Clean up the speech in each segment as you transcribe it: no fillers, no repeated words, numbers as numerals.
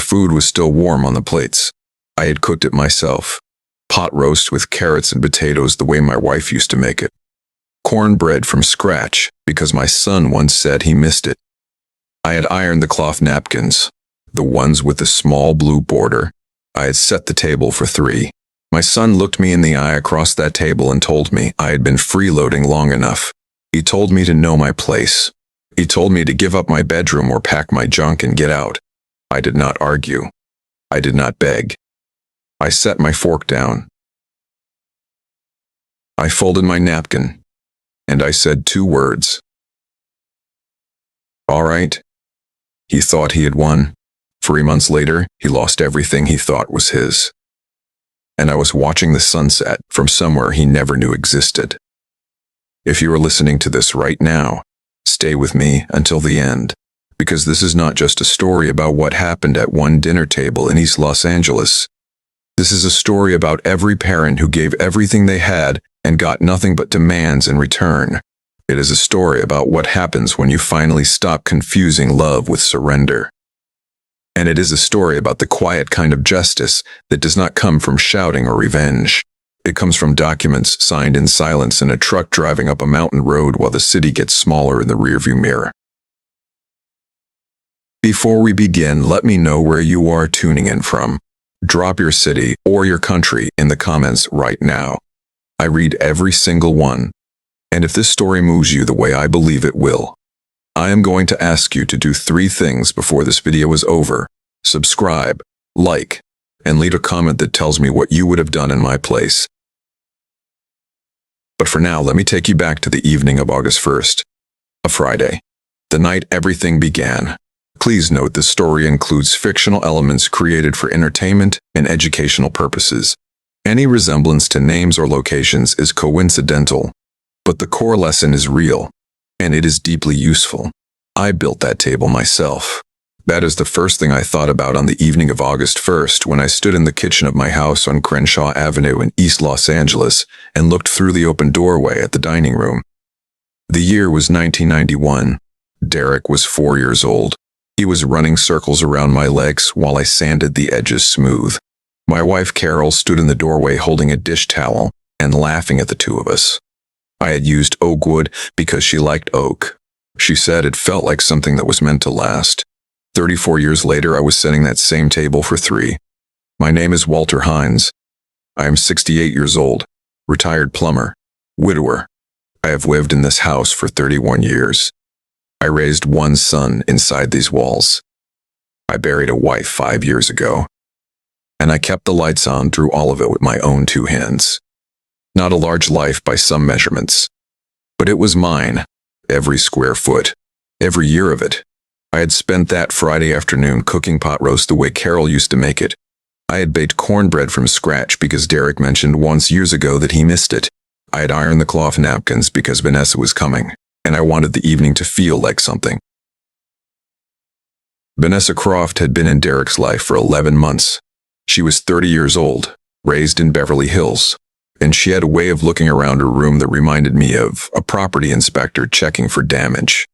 food was still warm on the plates. I had cooked it myself. Pot roast with carrots and potatoes the way my wife used to make it. Cornbread from scratch because my son once said he missed it. I had ironed the cloth napkins, the ones with the small blue border. I had set the table for 3. My son looked me in the eye across that table and told me I had been freeloading long enough. He told me to know my place. He told me to give up my bedroom or pack my junk and get out. I did not argue. I did not beg. I set my fork down. I folded my napkin, and I said 2 words. All right. He thought he had won. 3 months later, he lost everything he thought was his. And I was watching the sunset from somewhere he never knew existed. If you are listening to this right now, stay with me until the end, because this is not just a story about what happened at one dinner table in East Los Angeles. This is a story about every parent who gave everything they had and got nothing but demands in return. It is a story about what happens when you finally stop confusing love with surrender. And it is a story about the quiet kind of justice that does not come from shouting or revenge. It comes from documents signed in silence in a truck driving up a mountain road while the city gets smaller in the rearview mirror. Before we begin, let me know where you are tuning in from. Drop your city or your country in the comments right now. I read every single one. And if this story moves you the way I believe it will, I am going to ask you to do 3 things before this video is over. Subscribe, like, and leave a comment that tells me what you would have done in my place. But for now, let me take you back to the evening of August 1st, a Friday, the night everything began. Please note this story includes fictional elements created for entertainment and educational purposes. Any resemblance to names or locations is coincidental, but the core lesson is real, and it is deeply useful. I built that table myself. That is the first thing I thought about on the evening of August 1st when I stood in the kitchen of my house on Crenshaw Avenue in East Los Angeles and looked through the open doorway at the dining room. The year was 1991. Derek was 4 years old. He was running circles around my legs while I sanded the edges smooth. My wife Carol stood in the doorway holding a dish towel and laughing at the 2 of us. I had used oak wood because she liked oak. She said it felt like something that was meant to last. 34 years later, I was setting that same table for 3. My name is Walter Hines. I am 68 years old, retired plumber, widower. I have lived in this house for 31 years. I raised 1 son inside these walls. I buried a wife 5 years ago. And I kept the lights on through all of it with my own 2 hands. Not a large life by some measurements, but it was mine, every square foot, every year of it. I had spent that Friday afternoon cooking pot roast the way Carol used to make it. I had baked cornbread from scratch because Derek mentioned once years ago that he missed it. I had ironed the cloth napkins because Vanessa was coming, and I wanted the evening to feel like something. Vanessa Croft had been in Derek's life for 11 months. She was 30 years old, raised in Beverly Hills, and she had a way of looking around her room that reminded me of a property inspector checking for damage.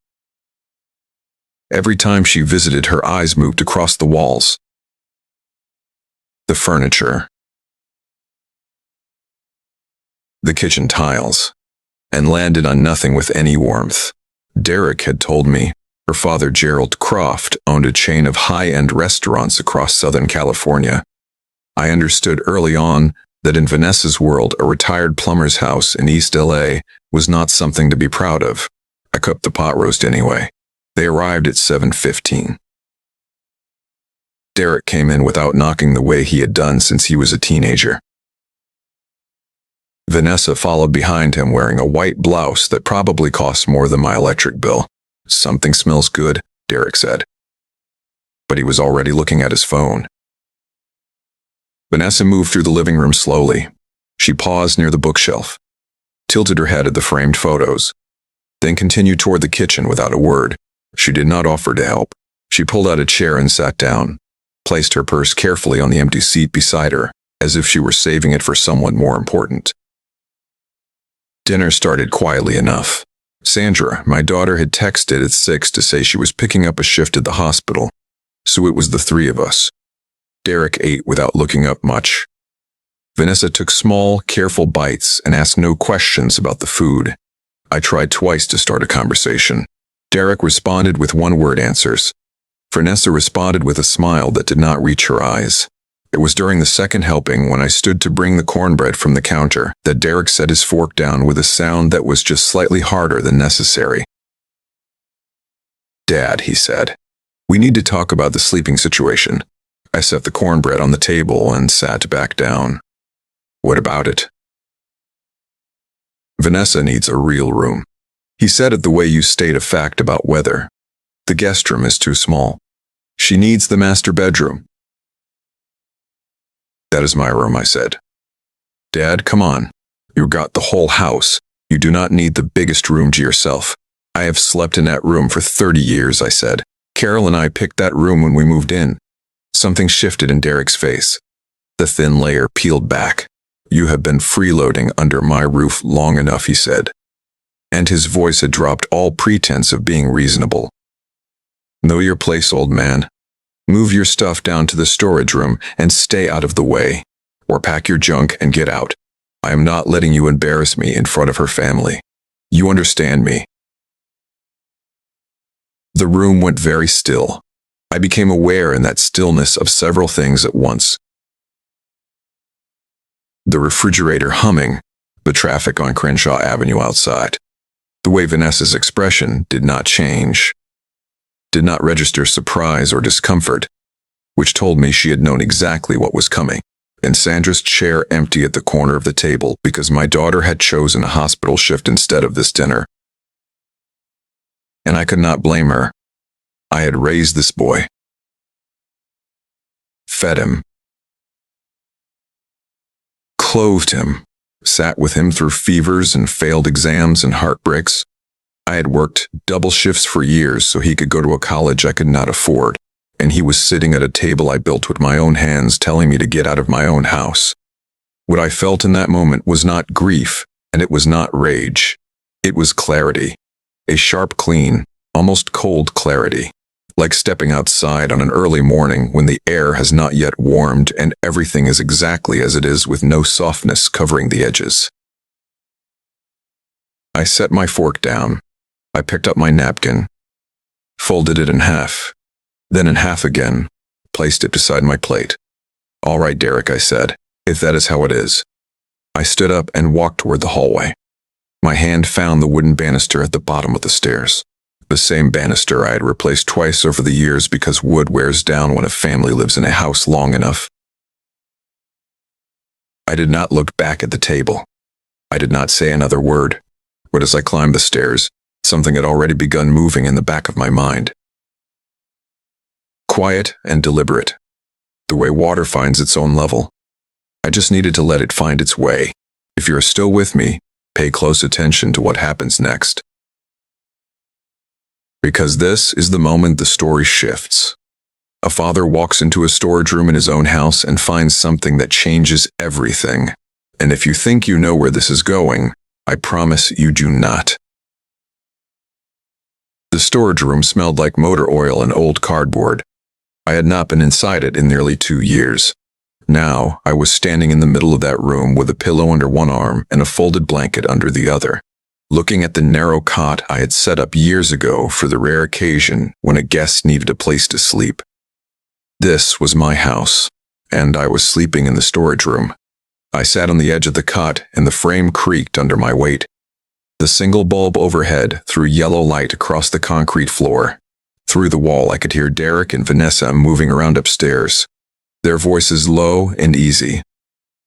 Every time she visited, her eyes moved across the walls, the furniture, the kitchen tiles, and landed on nothing with any warmth. Derek had told me her father, Gerald Croft, owned a chain of high-end restaurants across Southern California. I understood early on that in Vanessa's world, a retired plumber's house in East LA was not something to be proud of. I cooked the pot roast anyway. They arrived at 7:15. Derek came in without knocking the way he had done since he was a teenager. Vanessa followed behind him wearing a white blouse that probably cost more than my electric bill. "Something smells good," Derek said. But he was already looking at his phone. Vanessa moved through the living room slowly. She paused near the bookshelf, tilted her head at the framed photos, then continued toward the kitchen without a word. She did not offer to help. She pulled out a chair and sat down, placed her purse carefully on the empty seat beside her, as if she were saving it for someone more important. Dinner started quietly enough. Sandra, my daughter, had texted at 6 to say she was picking up a shift at the hospital, so it was the 3 of us. Derek ate without looking up much. Vanessa took small, careful bites and asked no questions about the food. I tried twice to start a conversation. Derek responded with one-word answers. Vanessa responded with a smile that did not reach her eyes. It was during the second helping, when I stood to bring the cornbread from the counter, that Derek set his fork down with a sound that was just slightly harder than necessary. "Dad," he said, "we need to talk about the sleeping situation." I set the cornbread on the table and sat back down. "What about it?" "Vanessa needs a real room." He said it the way you state a fact about weather. "The guest room is too small. She needs the master bedroom." "That is my room," I said. "Dad, come on. You got the whole house. You do not need the biggest room to yourself." "I have slept in that room for 30 years, I said. "Carol and I picked that room when we moved in." Something shifted in Derek's face. The thin layer peeled back. "You have been freeloading under my roof long enough," he said. And his voice had dropped all pretense of being reasonable. "Know your place, old man. Move your stuff down to the storage room and stay out of the way. Or pack your junk and get out. I am not letting you embarrass me in front of her family. You understand me?" The room went very still. I became aware in that stillness of several things at once. The refrigerator humming, the traffic on Crenshaw Avenue outside. The way Vanessa's expression did not change. Did not register surprise or discomfort, which told me she had known exactly what was coming. And Sandra's chair empty at the corner of the table because my daughter had chosen a hospital shift instead of this dinner. And I could not blame her. I had raised this boy. Fed him. Clothed him. Sat with him through fevers and failed exams and heartbreaks. I had worked double shifts for years so he could go to a college I could not afford, and he was sitting at a table I built with my own hands telling me to get out of my own house. What I felt in that moment was not grief, and it was not rage. It was clarity. A sharp, clean, almost cold clarity. Like stepping outside on an early morning when the air has not yet warmed and everything is exactly as it is with no softness covering the edges. I set my fork down. I picked up my napkin, folded it in half, then in half again, placed it beside my plate. "All right, Derek," I said, "if that is how it is." I stood up and walked toward the hallway. My hand found the wooden banister at the bottom of the stairs. The same banister I had replaced twice over the years because wood wears down when a family lives in a house long enough. I did not look back at the table. I did not say another word, but as I climbed the stairs, something had already begun moving in the back of my mind. Quiet and deliberate, the way water finds its own level. I just needed to let it find its way. If you're still with me, pay close attention to what happens next. Because this is the moment the story shifts. A father walks into a storage room in his own house and finds something that changes everything. And if you think you know where this is going, I promise you do not. The storage room smelled like motor oil and old cardboard. I had not been inside it in nearly 2 years. Now, I was standing in the middle of that room with a pillow under one arm and a folded blanket under the other, looking at the narrow cot I had set up years ago for the rare occasion when a guest needed a place to sleep. This was my house, and I was sleeping in the storage room. I sat on the edge of the cot, and the frame creaked under my weight. The single bulb overhead threw yellow light across the concrete floor. Through the wall, I could hear Derek and Vanessa moving around upstairs, their voices low and easy.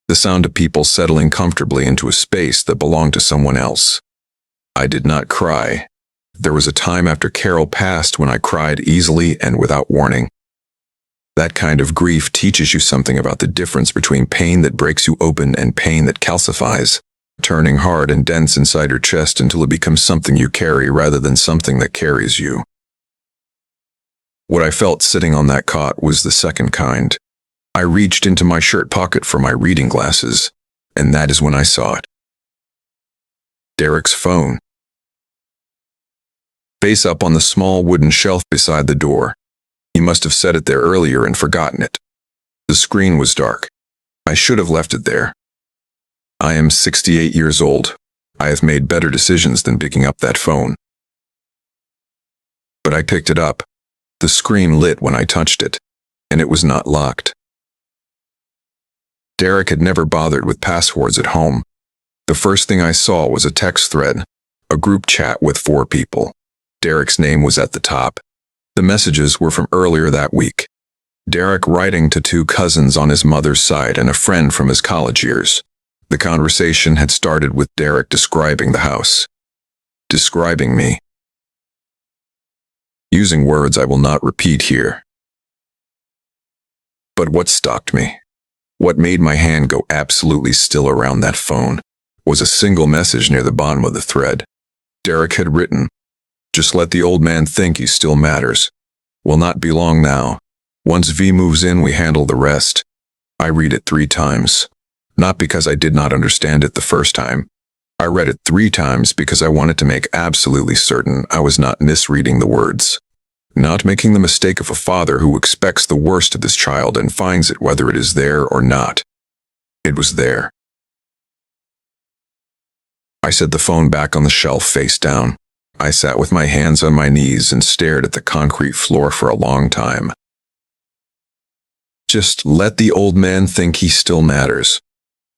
The sound of people settling comfortably into a space that belonged to someone else. I did not cry. There was a time after Carol passed when I cried easily and without warning. That kind of grief teaches you something about the difference between pain that breaks you open and pain that calcifies, turning hard and dense inside your chest until it becomes something you carry rather than something that carries you. What I felt sitting on that cot was the second kind. I reached into my shirt pocket for my reading glasses, and that is when I saw it. Derek's phone. Face up on the small wooden shelf beside the door. He must have set it there earlier and forgotten it. The screen was dark. I should have left it there. I am 68 years old. I have made better decisions than picking up that phone. But I picked it up. The screen lit when I touched it, and it was not locked. Derek had never bothered with passwords at home. The first thing I saw was a text thread, a group chat with 4 people. Derek's name was at the top. The messages were from earlier that week. Derek writing to 2 cousins on his mother's side and a friend from his college years. The conversation had started with Derek describing the house. Describing me. Using words I will not repeat here. But what stalked me, what made my hand go absolutely still around that phone, was a single message near the bottom of the thread. Derek had written, "Just let the old man think he still matters. Will not be long now. Once V moves in, we handle the rest." I read it 3 times. Not because I did not understand it the first time. I read it 3 times because I wanted to make absolutely certain I was not misreading the words. Not making the mistake of a father who expects the worst of his child and finds it whether it is there or not. It was there. I set the phone back on the shelf face down. I sat with my hands on my knees and stared at the concrete floor for a long time. Just let the old man think he still matters.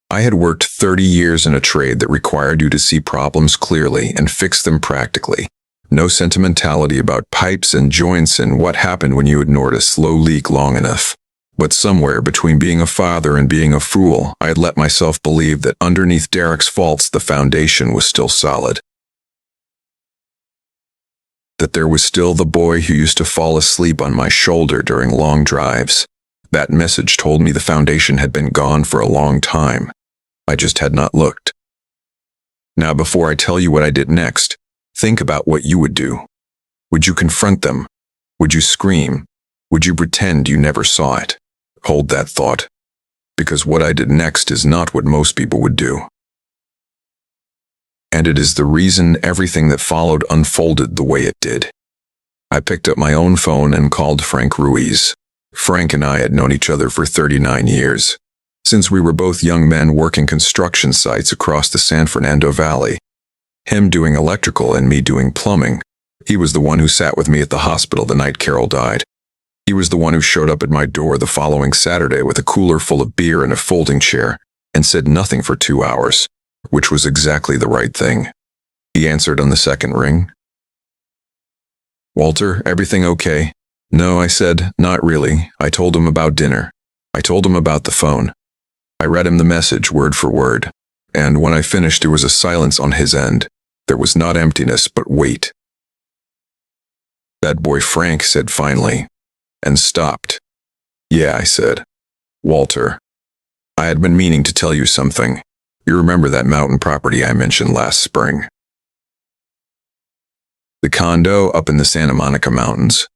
I had worked 30 years in a trade that required you to see problems clearly and fix them practically. No sentimentality about pipes and joints and what happened when you ignored a slow leak long enough. But somewhere between being a father and being a fool, I had let myself believe that underneath Derek's faults the foundation was still solid. That there was still the boy who used to fall asleep on my shoulder during long drives. That message told me the foundation had been gone for a long time. I just had not looked. Now, before I tell you what I did next, think about what you would do. Would you confront them? Would you scream? Would you pretend you never saw it? Hold that thought, because what I did next is not what most people would do. And it is the reason everything that followed unfolded the way it did. I picked up my own phone and called Frank Ruiz. Frank and I had known each other for 39 years, since we were both young men working construction sites across the San Fernando Valley. Him doing electrical and me doing plumbing. He was the one who sat with me at the hospital the night Carol died. He was the one who showed up at my door the following Saturday with a cooler full of beer and a folding chair and said nothing for 2 hours, which was exactly the right thing. He answered on the second ring. "Walter, everything okay?" "No," I said, "not really. I told him about dinner. I told him about the phone. I read him the message word for word, and when I finished there was a silence on his end. There was not emptiness, but weight. That boy Frank said finally, and stopped. "Yeah," I said. "Walter, I had been meaning to tell you something. You remember that mountain property I mentioned last spring? The condo up in the Santa Monica Mountains?"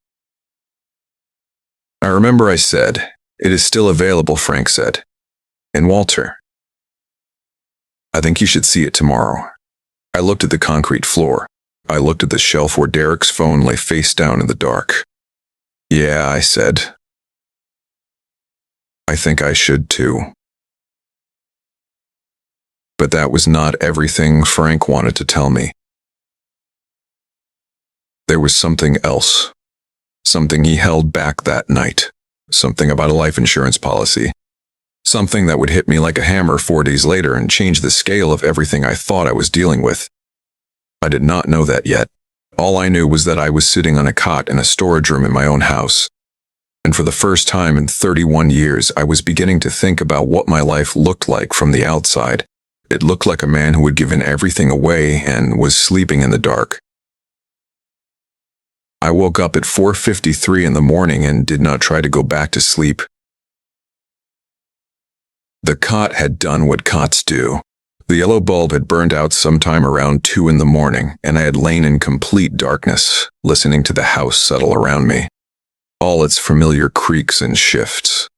"I remember," I said. "It is still available," Frank said. "And Walter, I think you should see it tomorrow." I looked at the concrete floor. I looked at the shelf where Derek's phone lay face down in the dark. "Yeah," I said. "I think I should too." But that was not everything Frank wanted to tell me. There was something else. Something he held back that night. Something about a life insurance policy. Something that would hit me like a hammer 4 days later and change the scale of everything I thought I was dealing with. I did not know that yet. All I knew was that I was sitting on a cot in a storage room in my own house. And for the first time in 31 years, I was beginning to think about what my life looked like from the outside. It looked like a man who had given everything away and was sleeping in the dark. I woke up at 4:53 in the morning and did not try to go back to sleep. The cot had done what cots do. The yellow bulb had burned out sometime around 2 in the morning, and I had lain in complete darkness, listening to the house settle around me. All its familiar creaks and shifts.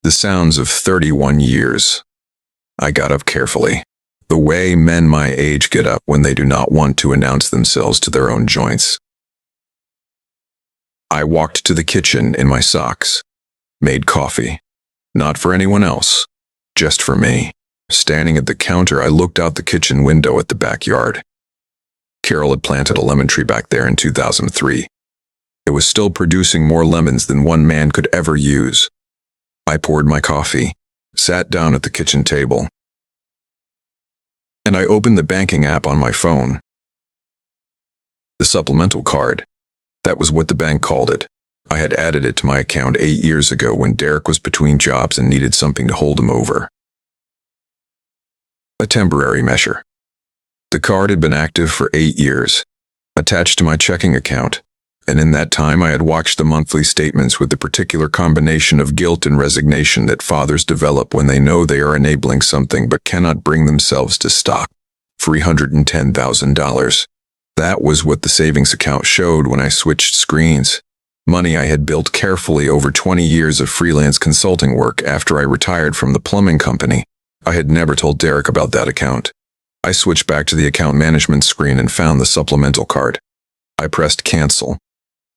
The sounds of 31 years. I got up carefully, the way men my age get up when they do not want to announce themselves to their own joints. I walked to the kitchen in my socks, made coffee, Not for anyone else. Just for me. Standing at the counter, I looked out the kitchen window at the backyard. Carol had planted a lemon tree back there in 2003. It was still producing more lemons than one man could ever use. I poured my coffee, sat down at the kitchen table, and I opened the banking app on my phone. The supplemental card. That was what the bank called it. I had added it to my account 8 years ago when Derek was between jobs and needed something to hold him over. A temporary measure. The card had been active for 8 years, attached to my checking account, and in that time I had watched the monthly statements with the particular combination of guilt and resignation that fathers develop when they know they are enabling something but cannot bring themselves to stop. $310,000. That was what the savings account showed when I switched screens. Money I had built carefully over 20 years of freelance consulting work after I retired from the plumbing company. I had never told Derek about that account. I switched back to the account management screen and found the supplemental card. I pressed cancel.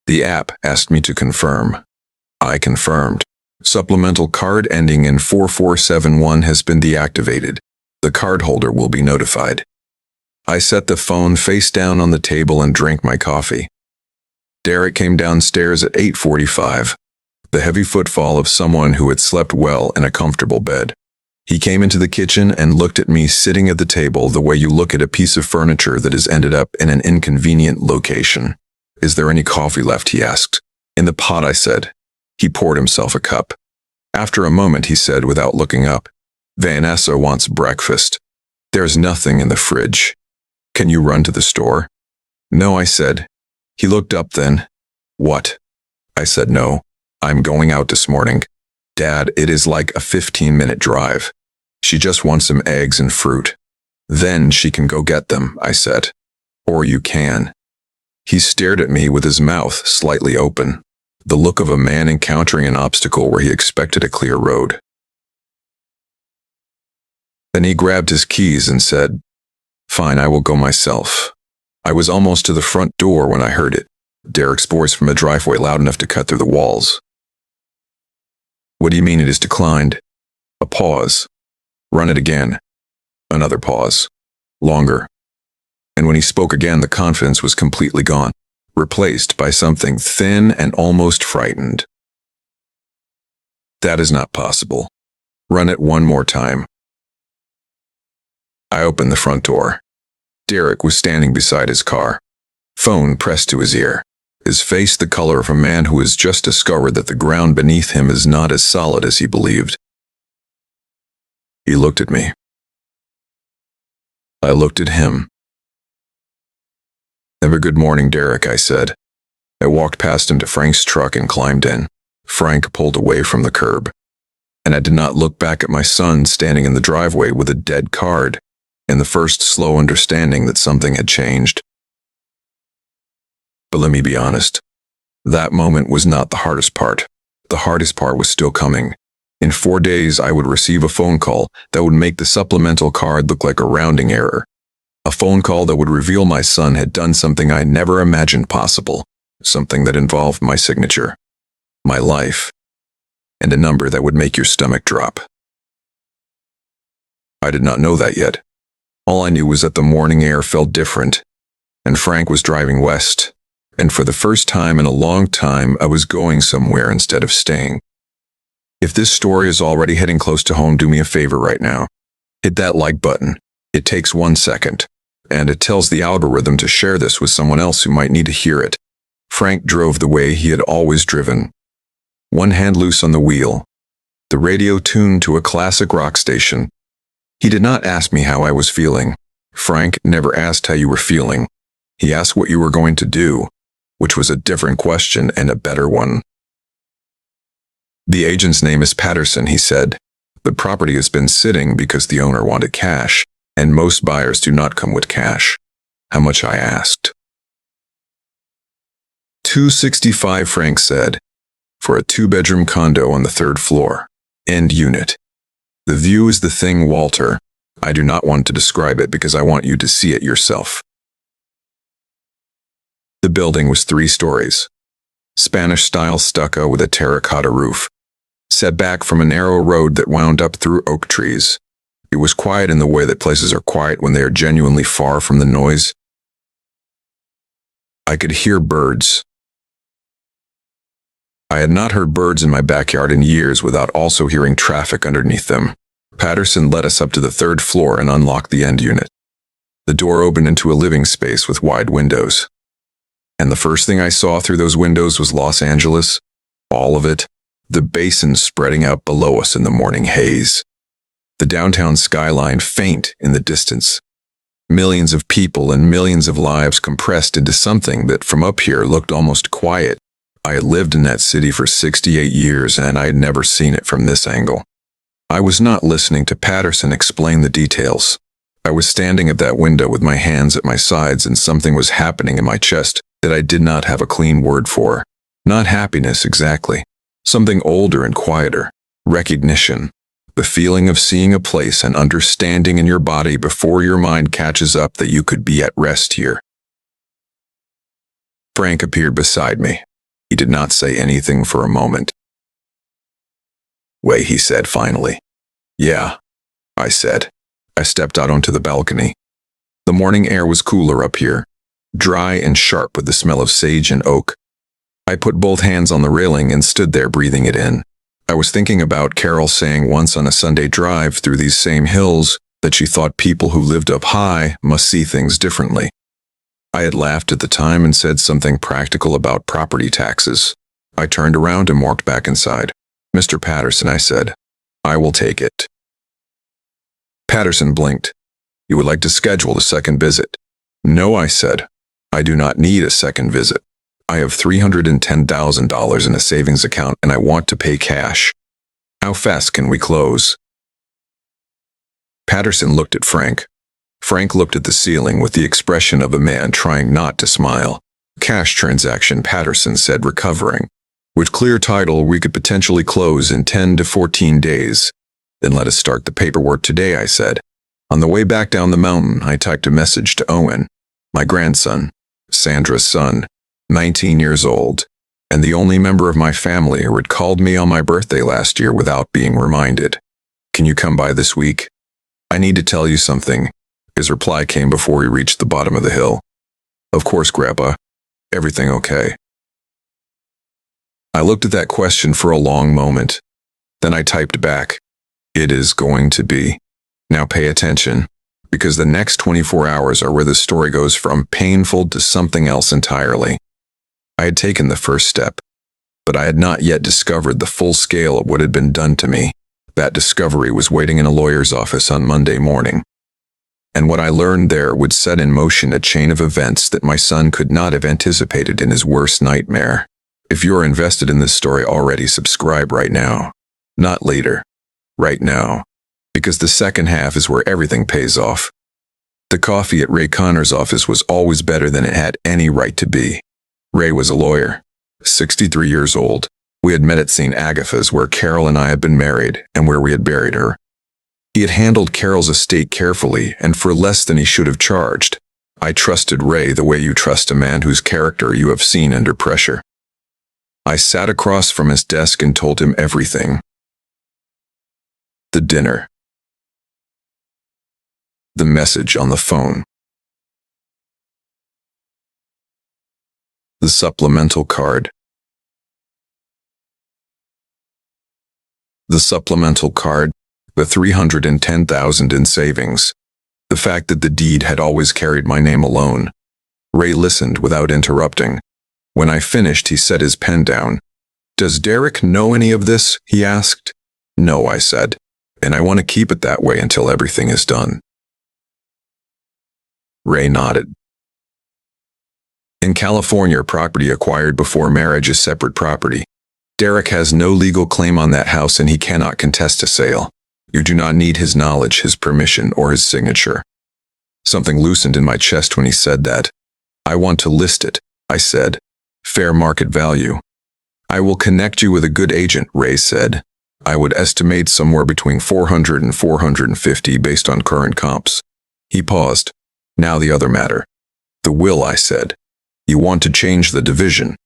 The app asked me to confirm. I confirmed. Supplemental card ending in 4471 has been deactivated. The cardholder will be notified. I set the phone face down on the table and drank my coffee. Derek came downstairs at 8:45, the heavy footfall of someone who had slept well in a comfortable bed. He came into the kitchen and looked at me sitting at the table the way you look at a piece of furniture that has ended up in an inconvenient location. "Is there any coffee left?" he asked. "In the pot," I said. He poured himself a cup. After a moment, he said without looking up, "Vanessa wants breakfast. There's nothing in the fridge. Can you run to the store?" "No," I said. He looked up then. "What?" I said, "No. I'm going out this morning. Dad, it is like a 15-minute drive. She just wants some eggs and fruit. Then she can go get them," I said. "Or you can." He stared at me with his mouth slightly open, the look of a man encountering an obstacle where he expected a clear road. Then he grabbed his keys and said, "Fine, I will go myself." I was almost to the front door when I heard it, Derek's voice from the driveway loud enough to cut through the walls. "What do you mean it is declined?" A pause. "Run it again." Another pause. Longer. And when he spoke again, the confidence was completely gone, replaced by something thin and almost frightened. "That is not possible. Run it one more time." I opened the front door. Derek was standing beside his car, phone pressed to his ear, his face the color of a man who has just discovered that the ground beneath him is not as solid as he believed. He looked at me. I looked at him. "Have a good morning, Derek," I said. I walked past him to Frank's truck and climbed in. Frank pulled away from the curb, and I did not look back at my son standing in the driveway with a dead card, in the first slow understanding that something had changed. But let me be honest. That moment was not the hardest part. The hardest part was still coming. In 4 days, I would receive a phone call that would make the supplemental card look like a rounding error. A phone call that would reveal my son had done something I never imagined possible, something that involved my signature, my life, and a number that would make your stomach drop. I did not know that yet. All I knew was that the morning air felt different, and Frank was driving west, and for the first time in a long time, I was going somewhere instead of staying. If this story is already heading close to home, do me a favor right now. Hit that like button. It takes 1 second, and it tells the algorithm to share this with someone else who might need to hear it. Frank drove the way he had always driven. One hand loose on the wheel, the radio tuned to a classic rock station. He did not ask me how I was feeling. Frank never asked how you were feeling. He asked what you were going to do, which was a different question and a better one. "The agent's name is Patterson," he said. "The property has been sitting because the owner wanted cash, and most buyers do not come with cash." How much, I asked. $265, Frank said, for a 2-bedroom condo on the 3rd floor. End unit. The view is the thing, Walter. I do not want to describe it because I want you to see it yourself. The building was 3 stories. Spanish-style stucco with a terracotta roof. set back from a narrow road that wound up through oak trees. It was quiet in the way that places are quiet when they are genuinely far from the noise. I could hear birds. I had not heard birds in my backyard in years without also hearing traffic underneath them. Patterson led us up to the 3rd floor and unlocked the end unit. The door opened into a living space with wide windows. And the first thing I saw through those windows was Los Angeles. All of it. The basin spreading out below us in the morning haze. The downtown skyline faint in the distance. Millions of people and millions of lives compressed into something that from up here looked almost quiet. I had lived in that city for 68 years and I had never seen it from this angle. I was not listening to Patterson explain the details. I was standing at that window with my hands at my sides and something was happening in my chest that I did not have a clean word for. Not happiness exactly. Something older and quieter. Recognition. The feeling of seeing a place and understanding in your body before your mind catches up that you could be at rest here. Frank appeared beside me. He did not say anything for a moment. "Wait," he said finally. "Yeah," I said. I stepped out onto the balcony. The morning air was cooler up here, dry and sharp with the smell of sage and oak. I put both hands on the railing and stood there breathing it in. I was thinking about Carol saying once on a Sunday drive through these same hills that she thought people who lived up high must see things differently. I had laughed at the time and said something practical about property taxes. I turned around and walked back inside. "Mr. Patterson," I said, "I will take it." Patterson blinked. "You would like to schedule a second visit?" "No," I said. "I do not need a second visit. I have $310,000 in a savings account and I want to pay cash. How fast can we close?" Patterson looked at Frank. Frank looked at the ceiling with the expression of a man trying not to smile. "Cash transaction," Patterson said, recovering. "With clear title, we could potentially close in 10 to 14 days. Then let us start the paperwork today," I said. On the way back down the mountain, I typed a message to Owen, my grandson, Sandra's son, 19 years old, and the only member of my family who had called me on my birthday last year without being reminded. "Can you come by this week? I need to tell you something." His reply came before he reached the bottom of the hill. "Of course, Grandpa. Everything okay?" I looked at that question for a long moment. Then I typed back, "It is going to be. Now pay attention, because the next 24 hours are where the story goes from painful to something else entirely." I had taken the first step, but I had not yet discovered the full scale of what had been done to me. That discovery was waiting in a lawyer's office on Monday morning. And what I learned there would set in motion a chain of events that my son could not have anticipated in his worst nightmare. If you're invested in this story already, subscribe right now. Not later. Right now. Because the second half is where everything pays off. The coffee at Ray Connor's office was always better than it had any right to be. Ray was a lawyer, 63 years old. We had met at St. Agatha's, where Carol and I had been married and where we had buried her. He had handled Carol's estate carefully and for less than he should have charged. I trusted Ray the way you trust a man whose character you have seen under pressure. I sat across from his desk and told him everything. The dinner. The message on the phone. The supplemental card. The supplemental card. The $310,000 in savings. The fact that the deed had always carried my name alone. Ray listened without interrupting. When I finished, he set his pen down. "Does Derek know any of this?" he asked. "No," I said, "and I want to keep it that way until everything is done." Ray nodded. In California, property acquired before marriage is separate property. Derek has no legal claim on that house and he cannot contest a sale. You do not need his knowledge, his permission, or his signature. Something loosened in my chest when he said that. "I want to list it," I said. "Fair market value." "I will connect you with a good agent," Ray said. "I would estimate somewhere between 400 and 450 based on current comps." He paused. "Now the other matter." "The will," I said. "You want to change the division."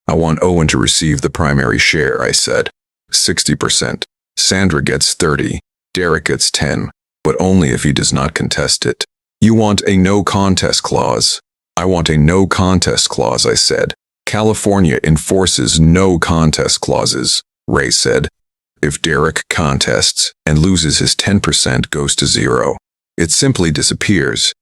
"I want Owen to receive the primary share," I said. 60%. Sandra gets 30. Derek gets 10, but only if he does not contest it. You want a no contest clause. I want a no contest clause, I said. California enforces no contest clauses, Ray said. If Derek contests and loses, his 10% goes to zero. It simply disappears.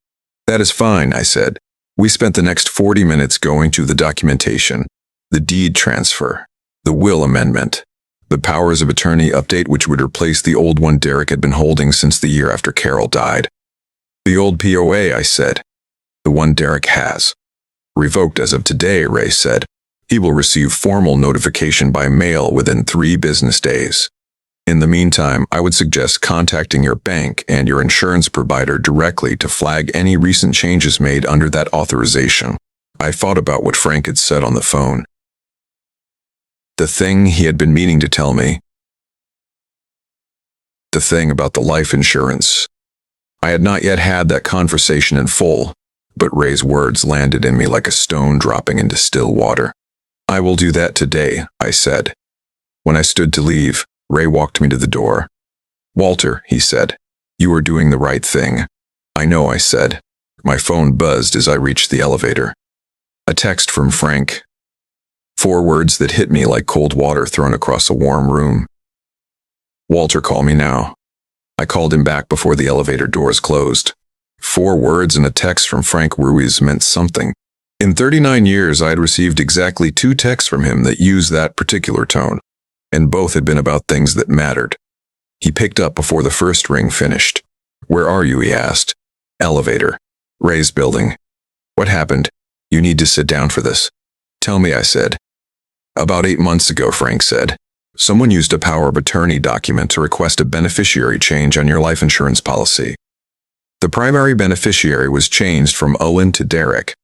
That is fine, I said. We spent the next 40 minutes going through the documentation, the deed transfer, the will amendment, the powers of attorney update which would replace the old one Derek had been holding since the year after Carol died. The old POA, I said. The one Derek has. Revoked as of today, Ray said. He will receive formal notification by mail within 3 business days. In the meantime, I would suggest contacting your bank and your insurance provider directly to flag any recent changes made under that authorization. I thought about what Frank had said on the phone. The thing he had been meaning to tell me. The thing about the life insurance. I had not yet had that conversation in full, but Ray's words landed in me like a stone dropping into still water. I will do that today, I said. When I stood to leave, Ray walked me to the door. Walter, he said, you are doing the right thing. I know, I said. My phone buzzed as I reached the elevator. A text from Frank. 4 words that hit me like cold water thrown across a warm room. Walter, call me now. I called him back before the elevator doors closed. 4 words and a text from Frank Ruiz meant something. In 39 years, I had received exactly 2 texts from him that used that particular tone, and both had been about things that mattered. He picked up before the first ring finished. Where are you? He asked. Elevator. Ray's building. What happened? You need to sit down for this. Tell me, I said. About 8 months ago, Frank said. Someone used a power of attorney document to request a beneficiary change on your life insurance policy. The primary beneficiary was changed from Owen to Derek.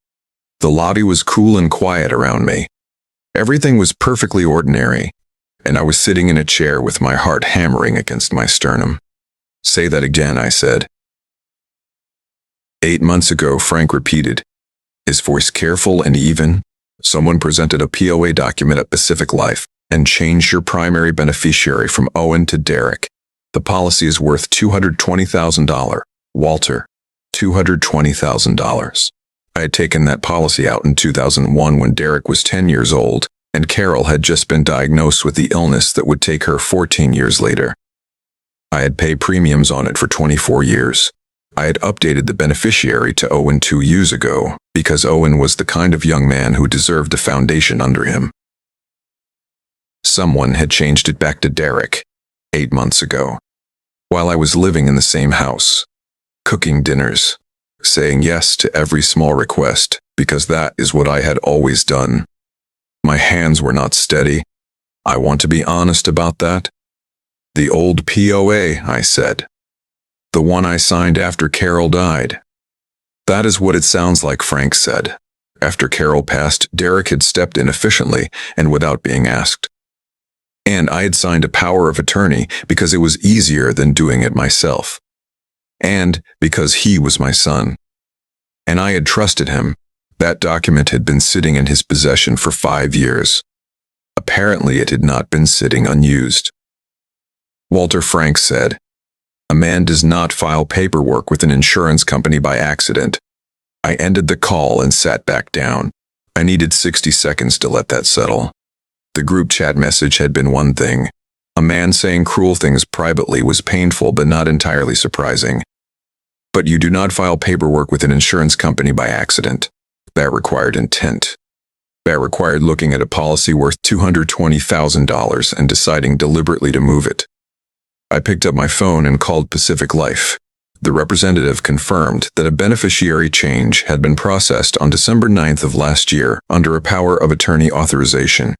The lobby was cool and quiet around me. Everything was perfectly ordinary, and I was sitting in a chair with my heart hammering against my sternum. Say that again, I said. 8 months ago, Frank repeated, his voice careful and even. Someone presented a POA document at Pacific Life and changed your primary beneficiary from Owen to Derek. The policy is worth $220,000. Walter, $220,000. I had taken that policy out in 2001 when Derek was 10 years old, and Carol had just been diagnosed with the illness that would take her 14 years later. I had paid premiums on it for 24 years. I had updated the beneficiary to Owen 2 years ago, because Owen was the kind of young man who deserved a foundation under him. Someone had changed it back to Derek, 8 months ago, while I was living in the same house, cooking dinners, saying yes to every small request, because that is what I had always done. My hands were not steady. I want to be honest about that. The old POA, I said. The one I signed after Carol died. That is what it sounds like, Frank said. After Carol passed, Derek had stepped in efficiently and without being asked. And I had signed a power of attorney because it was easier than doing it myself. And because he was my son. And I had trusted him. That document had been sitting in his possession for 5 years. Apparently it had not been sitting unused. Walter, Frank said, a man does not file paperwork with an insurance company by accident. I ended the call and sat back down. I needed 60 seconds to let that settle. The group chat message had been one thing. A man saying cruel things privately was painful but not entirely surprising. But you do not file paperwork with an insurance company by accident. That required intent. That required looking at a policy worth $220,000 and deciding deliberately to move it. I picked up my phone and called Pacific Life. The representative confirmed that a beneficiary change had been processed on December 9th of last year under a power of attorney authorization.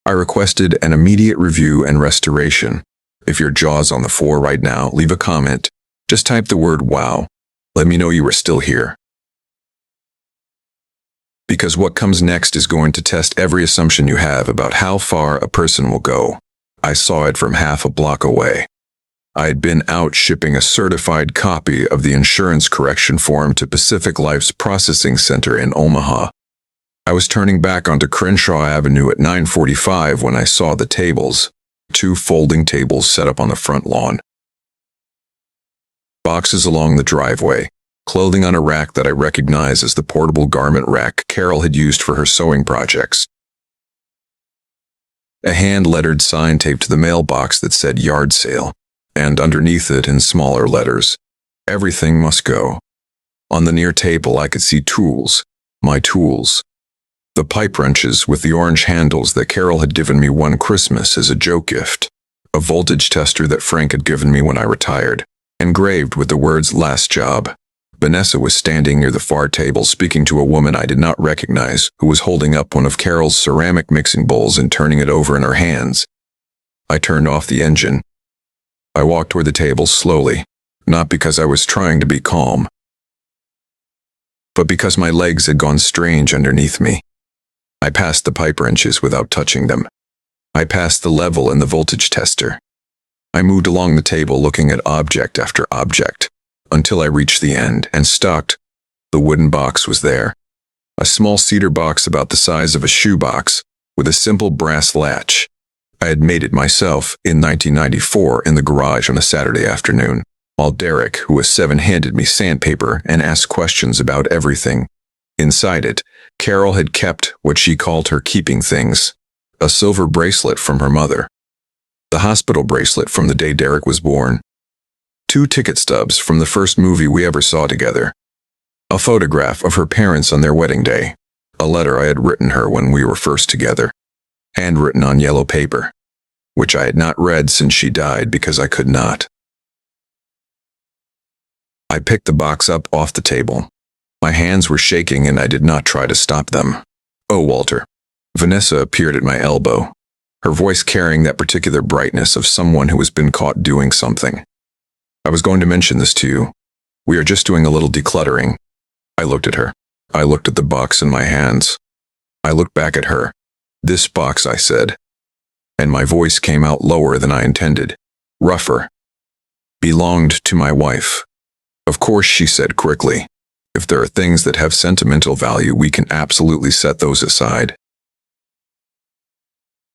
I requested an immediate review and restoration. If your jaw's on the floor right now, leave a comment. Just type the word wow. Let me know you are still here. Because what comes next is going to test every assumption you have about how far a person will go. I saw it from half a block away. I had been out shipping a certified copy of the insurance correction form to Pacific Life's processing center in Omaha. I was turning back onto Crenshaw Avenue at 9:45 when I saw the tables. 2 folding tables set up on the front lawn. Boxes along the driveway, clothing on a rack that I recognize as the portable garment rack Carol had used for her sewing projects. A hand-lettered sign taped to the mailbox that said yard sale, and underneath it in smaller letters, everything must go. On the near table I could see tools, my tools. The pipe wrenches with the orange handles that Carol had given me one Christmas as a joke gift. A voltage tester that Frank had given me when I retired, engraved with the words "last job." Vanessa was standing near the far table speaking to a woman I did not recognize who was holding up one of Carol's ceramic mixing bowls and turning it over in her hands. I turned off the engine. I walked toward the table slowly, not because I was trying to be calm, but because my legs had gone strange underneath me. I passed the pipe wrenches without touching them. I passed the level and the voltage tester. I moved along the table looking at object after object, until I reached the end and stopped. The wooden box was there. A small cedar box about the size of a shoebox, with a simple brass latch. I had made it myself in 1994 in the garage on a Saturday afternoon, while Derek, who was 7, handed me sandpaper and asked questions about everything. Inside it, Carol had kept what she called her keeping things, a silver bracelet from her mother, the hospital bracelet from the day Derek was born, 2 ticket stubs from the first movie we ever saw together, a photograph of her parents on their wedding day, a letter I had written her when we were first together, handwritten on yellow paper, which I had not read since she died because I could not. I picked the box up off the table. My hands were shaking and I did not try to stop them. "Oh, Walter." Vanessa appeared at my elbow, her voice carrying that particular brightness of someone who has been caught doing something. "I was going to mention this to you. We are just doing a little decluttering." I looked at her. I looked at the box in my hands. I looked back at her. "This box," I said, and my voice came out lower than I intended, rougher, "belonged to my wife." "Of course," she said quickly. "If there are things that have sentimental value, we can absolutely set those aside."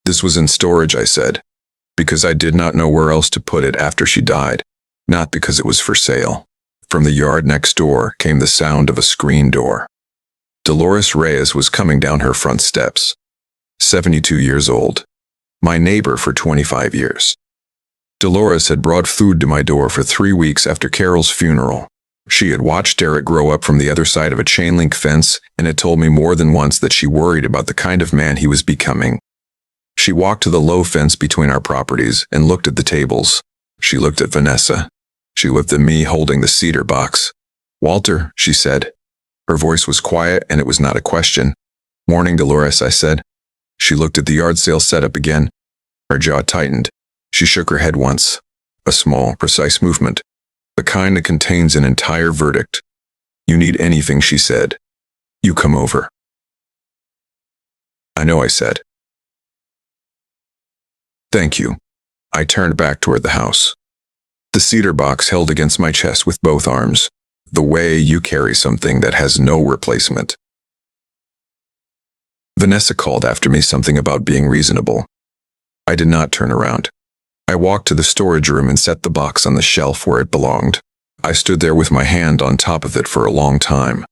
"This was in storage," I said, because I did not know where else to put it after she died, not because it was for sale. From the yard next door came the sound of a screen door. Dolores Reyes was coming down her front steps, 72 years old, my neighbor for 25 years. Dolores had brought food to my door for 3 weeks after Carol's funeral. She had watched Derek grow up from the other side of a chain-link fence and had told me more than once that she worried about the kind of man he was becoming. She walked to the low fence between our properties and looked at the tables. She looked at Vanessa. She looked at me holding the cedar box. "Walter," she said. Her voice was quiet and it was not a question. "Morning, Dolores," I said. She looked at the yard sale setup again. Her jaw tightened. She shook her head once. A small, precise movement. The kind that contains an entire verdict. "You need anything," she said. "You come over." "I know," I said. "Thank you." I turned back toward the house. The cedar box held against my chest with both arms, the way you carry something that has no replacement. Vanessa called after me something about being reasonable. I did not turn around. I walked to the storage room and set the box on the shelf where it belonged. I stood there with my hand on top of it for a long time.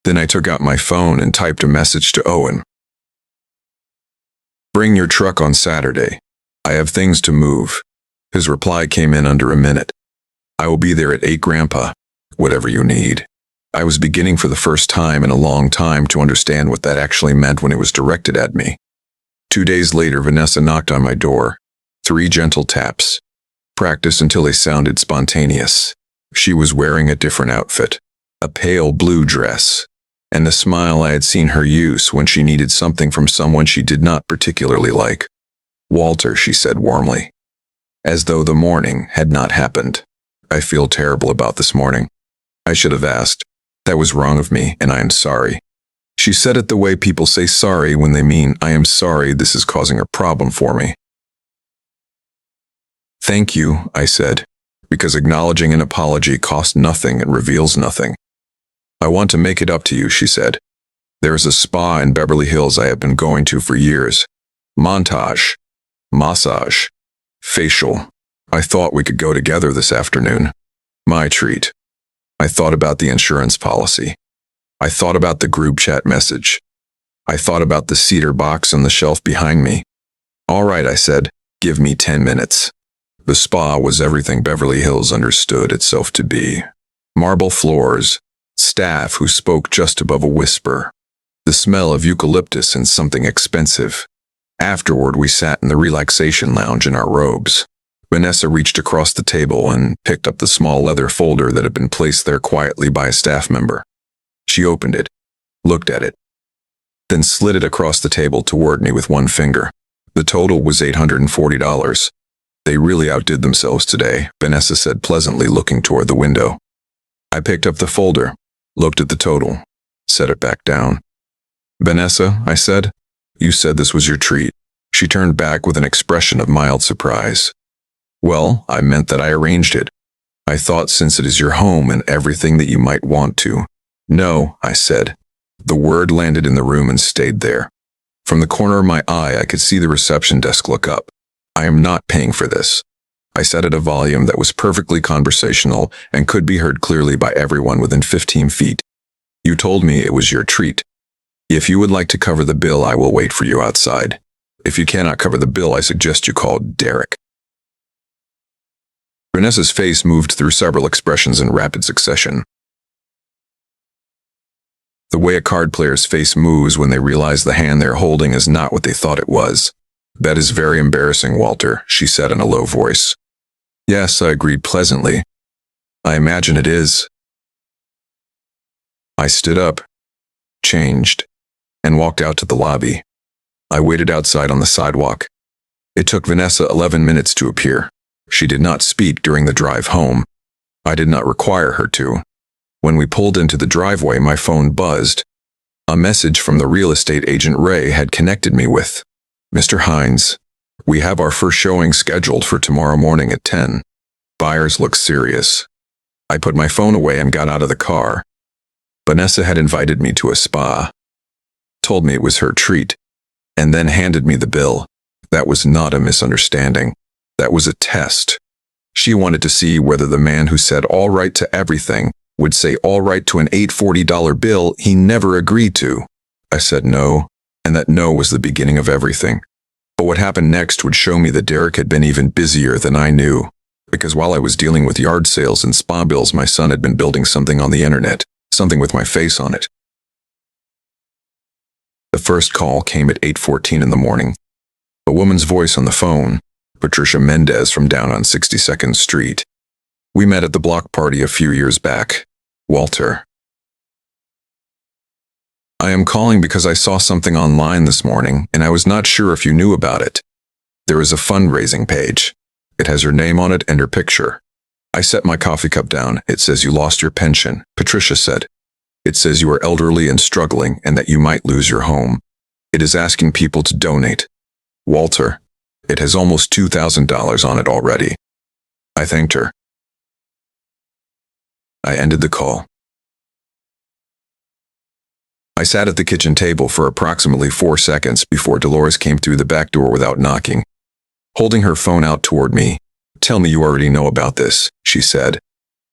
Then I took out my phone and typed a message to Owen. "Bring your truck on Saturday. I have things to move." His reply came in under a minute. "I will be there at 8, Grandpa. Whatever you need." I was beginning for the first time in a long time to understand what that actually meant when it was directed at me. 2 days later, Vanessa knocked on my door. 3 gentle taps. Practice until they sounded spontaneous. She was wearing a different outfit, a pale blue dress, and the smile I had seen her use when she needed something from someone she did not particularly like. "Walter," she said warmly, as though the morning had not happened. "I feel terrible about this morning. I should have asked. That was wrong of me, and I am sorry." She said it the way people say sorry when they mean, "I am sorry, this is causing a problem for me." "Thank you," I said, because acknowledging an apology costs nothing and reveals nothing. "I want to make it up to you," she said. "There is a spa in Beverly Hills I have been going to for years. Montage. massage, facial. I thought we could go together this afternoon. My treat. I thought about the insurance policy. I thought about the group chat message. I thought about the cedar box on the shelf behind me. All right, I said, give me 10 minutes. The spa was everything Beverly Hills understood itself to be. Marble floors, staff who spoke just above a whisper, the smell of eucalyptus and something expensive. Afterward, we sat in the relaxation lounge in our robes. Vanessa reached across the table and picked up the small leather folder that had been placed there quietly by a staff member. She opened it, looked at it, then slid it across the table toward me with one finger. The total was $840. They really outdid themselves today, Vanessa said pleasantly, looking toward the window. I picked up the folder, looked at the total, set it back down. Vanessa, I said, you said this was your treat. She turned back with an expression of mild surprise. Well, I meant that I arranged it. I thought since it is your home and everything that you might want to. No, I said. The word landed in the room and stayed there. From the corner of my eye, I could see the reception desk look up. I am not paying for this. I said at a volume that was perfectly conversational and could be heard clearly by everyone within 15 feet. You told me it was your treat. If you would like to cover the bill, I will wait for you outside. If you cannot cover the bill, I suggest you call Derek. Vanessa's face moved through several expressions in rapid succession. The way a card player's face moves when they realize the hand they're holding is not what they thought it was. That is very embarrassing, Walter, she said in a low voice. Yes, I agreed pleasantly. I imagine it is. I stood up, changed, and walked out to the lobby. I waited outside on the sidewalk. It took Vanessa 11 minutes to appear. She did not speak during the drive home. I did not require her to. When we pulled into the driveway, my phone buzzed. A message from the real estate agent Ray had connected me with. Mr. Hines, we have our first showing scheduled for tomorrow morning at 10. Buyers look serious. I put my phone away and got out of the car. Vanessa had invited me to a spa, told me it was her treat, and then handed me the bill. That was not a misunderstanding. That was a test. She wanted to see whether the man who said all right to everything would say all right to an $840 bill he never agreed to. I said no, and that no was the beginning of everything. But what happened next would show me that Derek had been even busier than I knew, because while I was dealing with yard sales and spa bills, my son had been building something on the internet, something with my face on it. The first call came at 8:14 in the morning. A woman's voice on the phone, Patricia Mendez from down on 62nd Street. We met at the block party a few years back. Walter. I am calling because I saw something online this morning, and I was not sure if you knew about it. There is a fundraising page. It has her name on it and her picture. I set my coffee cup down. It says you lost your pension, Patricia said. It says you are elderly and struggling and that you might lose your home. It is asking people to donate. Walter, it has almost $2,000 on it already. I thanked her. I ended the call. I sat at the kitchen table for approximately 4 seconds before Dolores came through the back door without knocking. Holding her phone out toward me, "Tell me you already know about this," she said.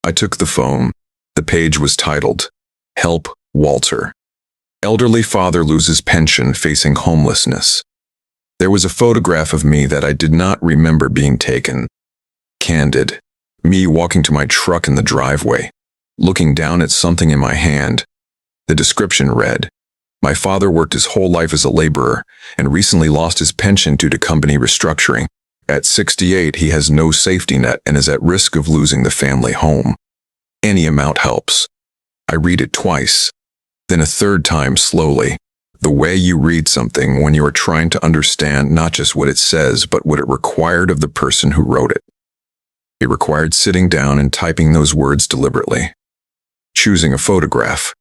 I took the phone. The page was titled, "Help Walter. Elderly father loses pension facing homelessness." There was a photograph of me that I did not remember being taken. Candid. Me walking to my truck in the driveway, looking down at something in my hand. The description read, "My father worked his whole life as a laborer and recently lost his pension due to company restructuring. At 68, he has no safety net and is at risk of losing the family home. Any amount helps." I read it twice, then a third time slowly. The way you read something when you are trying to understand not just what it says, but what it required of the person who wrote it. It required sitting down and typing those words deliberately, choosing a photograph,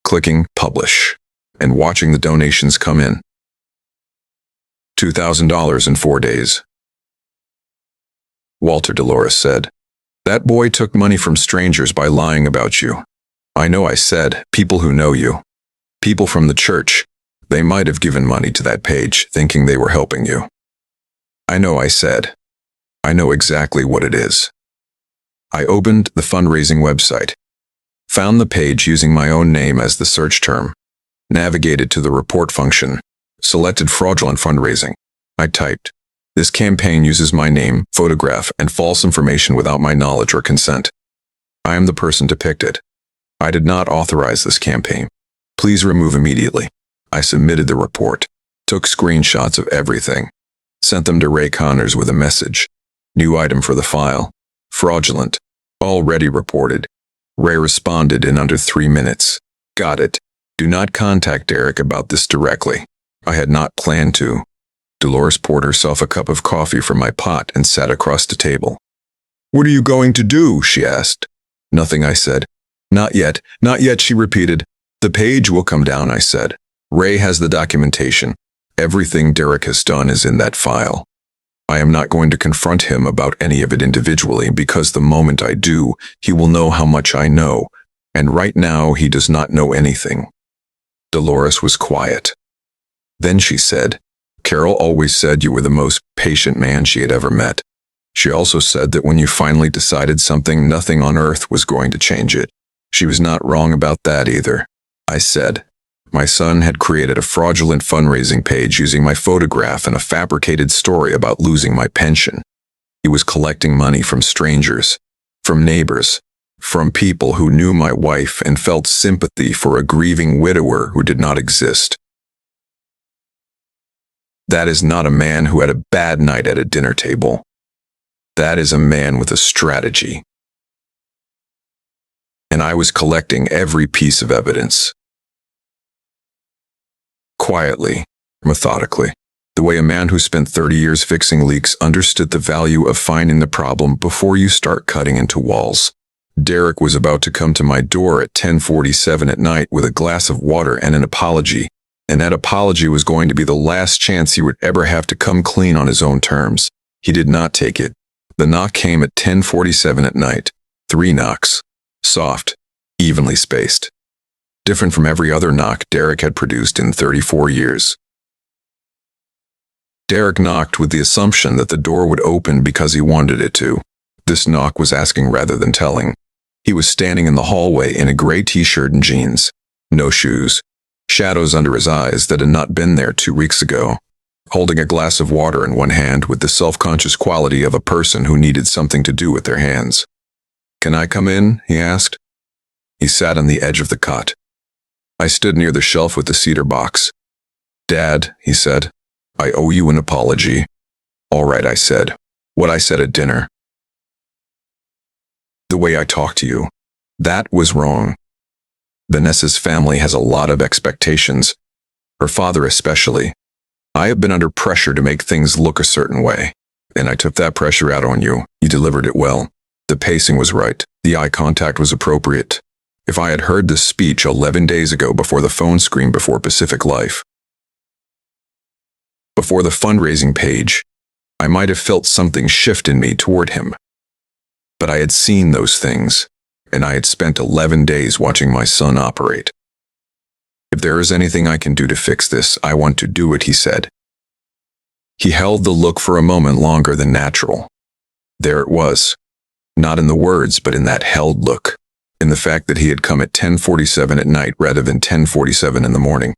clicking publish, and watching the donations come in. $2,000 in 4 days. Walter, Dolores said, "That boy took money from strangers by lying about you." I know, I said, "People who know you. People from the church. They might have given money to that page, thinking they were helping you." I know, I said. I know exactly what it is. I opened the fundraising website, found the page using my own name as the search term, navigated to the report function, selected fraudulent fundraising. I typed, "This campaign uses my name, photograph, and false information without my knowledge or consent. I am the person depicted. I did not authorize this campaign. Please remove immediately." I submitted the report, took screenshots of everything, sent them to Ray Connors with a message. New item for the file. Fraudulent. Already reported. Ray responded in under 3 minutes. Got it. Do not contact Derek about this directly. I had not planned to. Dolores poured herself a cup of coffee from my pot and sat across the table. "What are you going to do?" she asked. "Nothing," I said. Not yet, she repeated. "The page will come down," I said. "Ray has the documentation. Everything Derek has done is in that file. I am not going to confront him about any of it individually because the moment I do, he will know how much I know, and right now he does not know anything." Dolores was quiet. Then she said, "Carol always said you were the most patient man she had ever met. She also said that when you finally decided something, nothing on earth was going to change it. She was not wrong about that either." I said, "My son had created a fraudulent fundraising page using my photograph and a fabricated story about losing my pension. He was collecting money from strangers, from neighbors, from people who knew my wife and felt sympathy for a grieving widower who did not exist. That is not a man who had a bad night at a dinner table. That is a man with a strategy. And I was collecting every piece of evidence. Quietly, methodically, the way a man who spent 30 years fixing leaks understood the value of finding the problem before you start cutting into walls. Derek was about to come to my door at 10:47 at night with a glass of water and an apology, and that apology was going to be the last chance he would ever have to come clean on his own terms. He did not take it. The knock came at 10:47 at night. 3 knocks. Soft, evenly spaced. Different from every other knock Derek had produced in 34 years. Derek knocked with the assumption that the door would open because he wanted it to. This knock was asking rather than telling. He was standing in the hallway in a gray t-shirt and jeans. No shoes. Shadows under his eyes that had not been there 2 weeks ago. Holding a glass of water in one hand with the self-conscious quality of a person who needed something to do with their hands. "Can I come in?" he asked. He sat on the edge of the cot. I stood near the shelf with the cedar box. "Dad," he said, "I owe you an apology." "All right," I said. "What I said at dinner. The way I talked to you. That was wrong. Vanessa's family has a lot of expectations. Her father especially. I have been under pressure to make things look a certain way. And I took that pressure out on you. You delivered it well. The pacing was right. The eye contact was appropriate. If I had heard this speech 11 days ago before the phone screen before Pacific Life, before the fundraising page, I might have felt something shift in me toward him. But I had seen those things, and I had spent 11 days watching my son operate. "If there is anything I can do to fix this, I want to do it," he said. He held the look for a moment longer than natural. There it was. Not in the words, but in that held look. In the fact that he had come at 10:47 at night rather than 10:47 in the morning.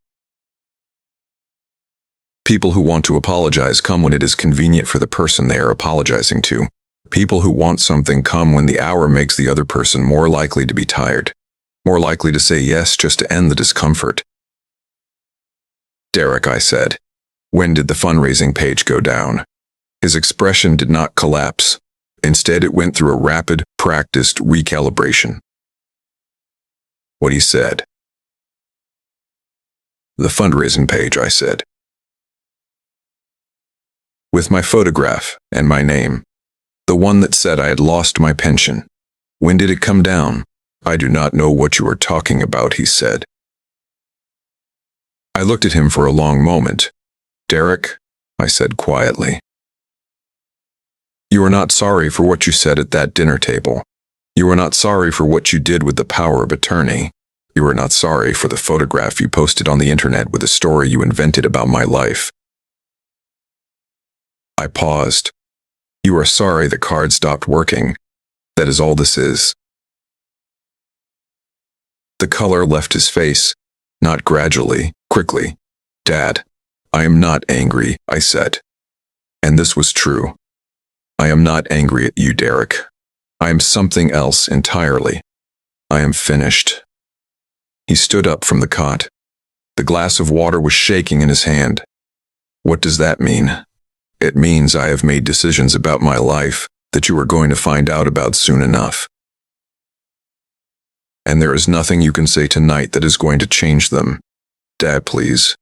People who want to apologize come when it is convenient for the person they are apologizing to. People who want something come when the hour makes the other person more likely to be tired, more likely to say yes just to end the discomfort. "Derek," I said, "when did the fundraising page go down?" His expression did not collapse. Instead, it went through a rapid, practiced recalibration. What he said. "The fundraising page," I said. "With my photograph and my name. The one that said I had lost my pension. When did it come down?" "I do not know what you are talking about," he said. I looked at him for a long moment. "Derek," I said quietly. "You are not sorry for what you said at that dinner table. You are not sorry for what you did with the power of attorney. You are not sorry for the photograph you posted on the internet with a story you invented about my life." I paused. You are sorry the card stopped working. That is all this is. The color left his face, not gradually, quickly. Dad, I am not angry, I said. And this was true. I am not angry at you, Derek. I am something else entirely. I am finished. He stood up from the cot. The glass of water was shaking in his hand. What does that mean? It means I have made decisions about my life that you are going to find out about soon enough. And there is nothing you can say tonight that is going to change them. Dad, please.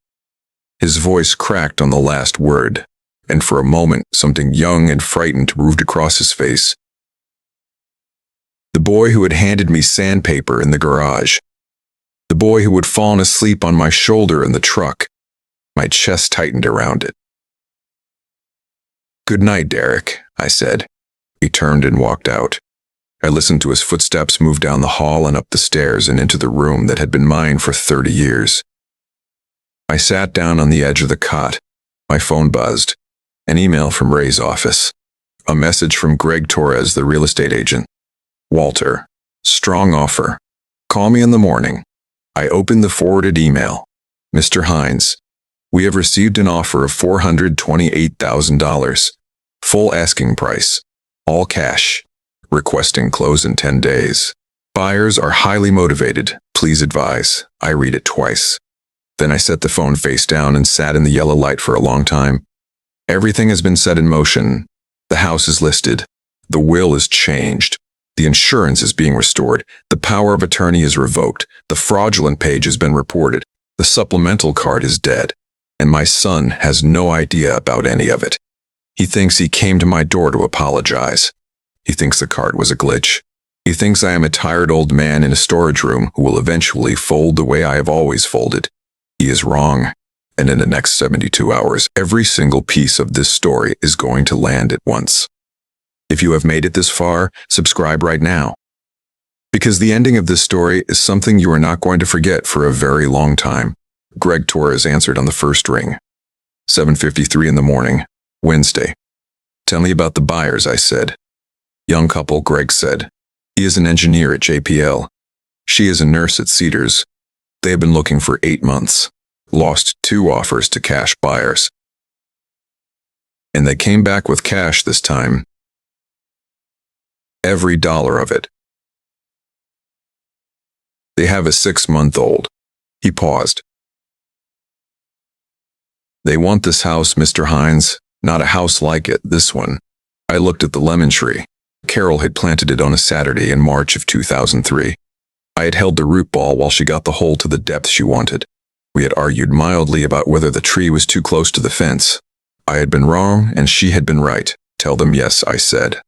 His voice cracked on the last word, and for a moment something young and frightened moved across his face. The boy who had handed me sandpaper in the garage. The boy who had fallen asleep on my shoulder in the truck. My chest tightened around it. Good night, Derek, I said. He turned and walked out. I listened to his footsteps move down the hall and up the stairs and into the room that had been mine for 30 years. I sat down on the edge of the cot. My phone buzzed. An email from Ray's office. A message from Greg Torres, the real estate agent. Walter, strong offer. Call me in the morning. I opened the forwarded email. Mr. Hines, we have received an offer of $428,000. Full asking price. All cash. Requesting close in 10 days. Buyers are highly motivated. Please advise. I read it twice. Then I set the phone face down and sat in the yellow light for a long time. Everything has been set in motion. The house is listed. The will is changed. The insurance is being restored. The power of attorney is revoked. The fraudulent page has been reported. The supplemental card is dead. And my son has no idea about any of it. He thinks he came to my door to apologize. He thinks the card was a glitch. He thinks I am a tired old man in a storage room who will eventually fold the way I have always folded. He is wrong. And in the next 72 hours, every single piece of this story is going to land at once. If you have made it this far, subscribe right now. Because the ending of this story is something you are not going to forget for a very long time. Greg Torres answered on the first ring. 7:53 in the morning, Wednesday. Tell me about the buyers, I said. Young couple, Greg said. He is an engineer at JPL. She is a nurse at Cedars. They have been looking for 8 months. Lost 2 offers to cash buyers. And they came back with cash this time. Every dollar of it. They have a 6-month-old. He paused. They want this house, Mr. Hines, not a house like it, this one. I looked at the lemon tree. Carol had planted it on a Saturday in March of 2003. I had held the root ball while she got the hole to the depth she wanted. We had argued mildly about whether the tree was too close to the fence. I had been wrong and she had been right. Tell them yes, I said.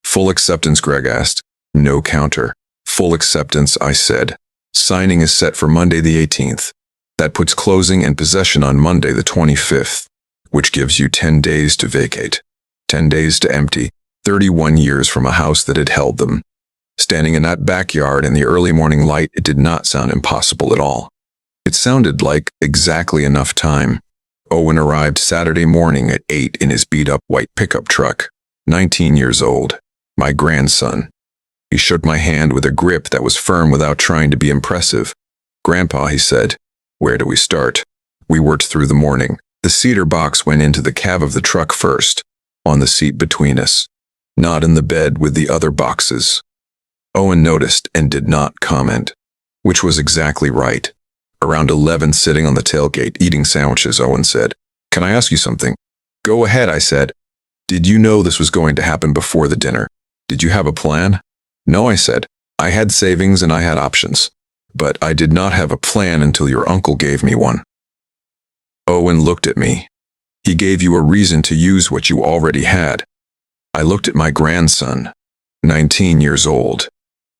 Full acceptance, Greg asked. No counter. Full acceptance, I said. Signing is set for Monday the 18th. That puts closing and possession on Monday the 25th, which gives you 10 days to vacate, 10 days to empty, 31 years from a house that had held them. Standing in that backyard in the early morning light, it did not sound impossible at all. It sounded like exactly enough time. Owen arrived Saturday morning at 8 in his beat-up white pickup truck, 19 years old, my grandson. He shook my hand with a grip that was firm without trying to be impressive. Grandpa, he said, where do we start? We worked through the morning. The cedar box went into the cab of the truck first, on the seat between us, not in the bed with the other boxes. Owen noticed and did not comment, which was exactly right. Around 11, sitting on the tailgate, eating sandwiches, Owen said, Can I ask you something? Go ahead, I said. Did you know this was going to happen before the dinner? Did you have a plan? No, I said. I had savings and I had options. But I did not have a plan until your uncle gave me one. Owen looked at me. He gave you a reason to use what you already had. I looked at my grandson, 19 years old,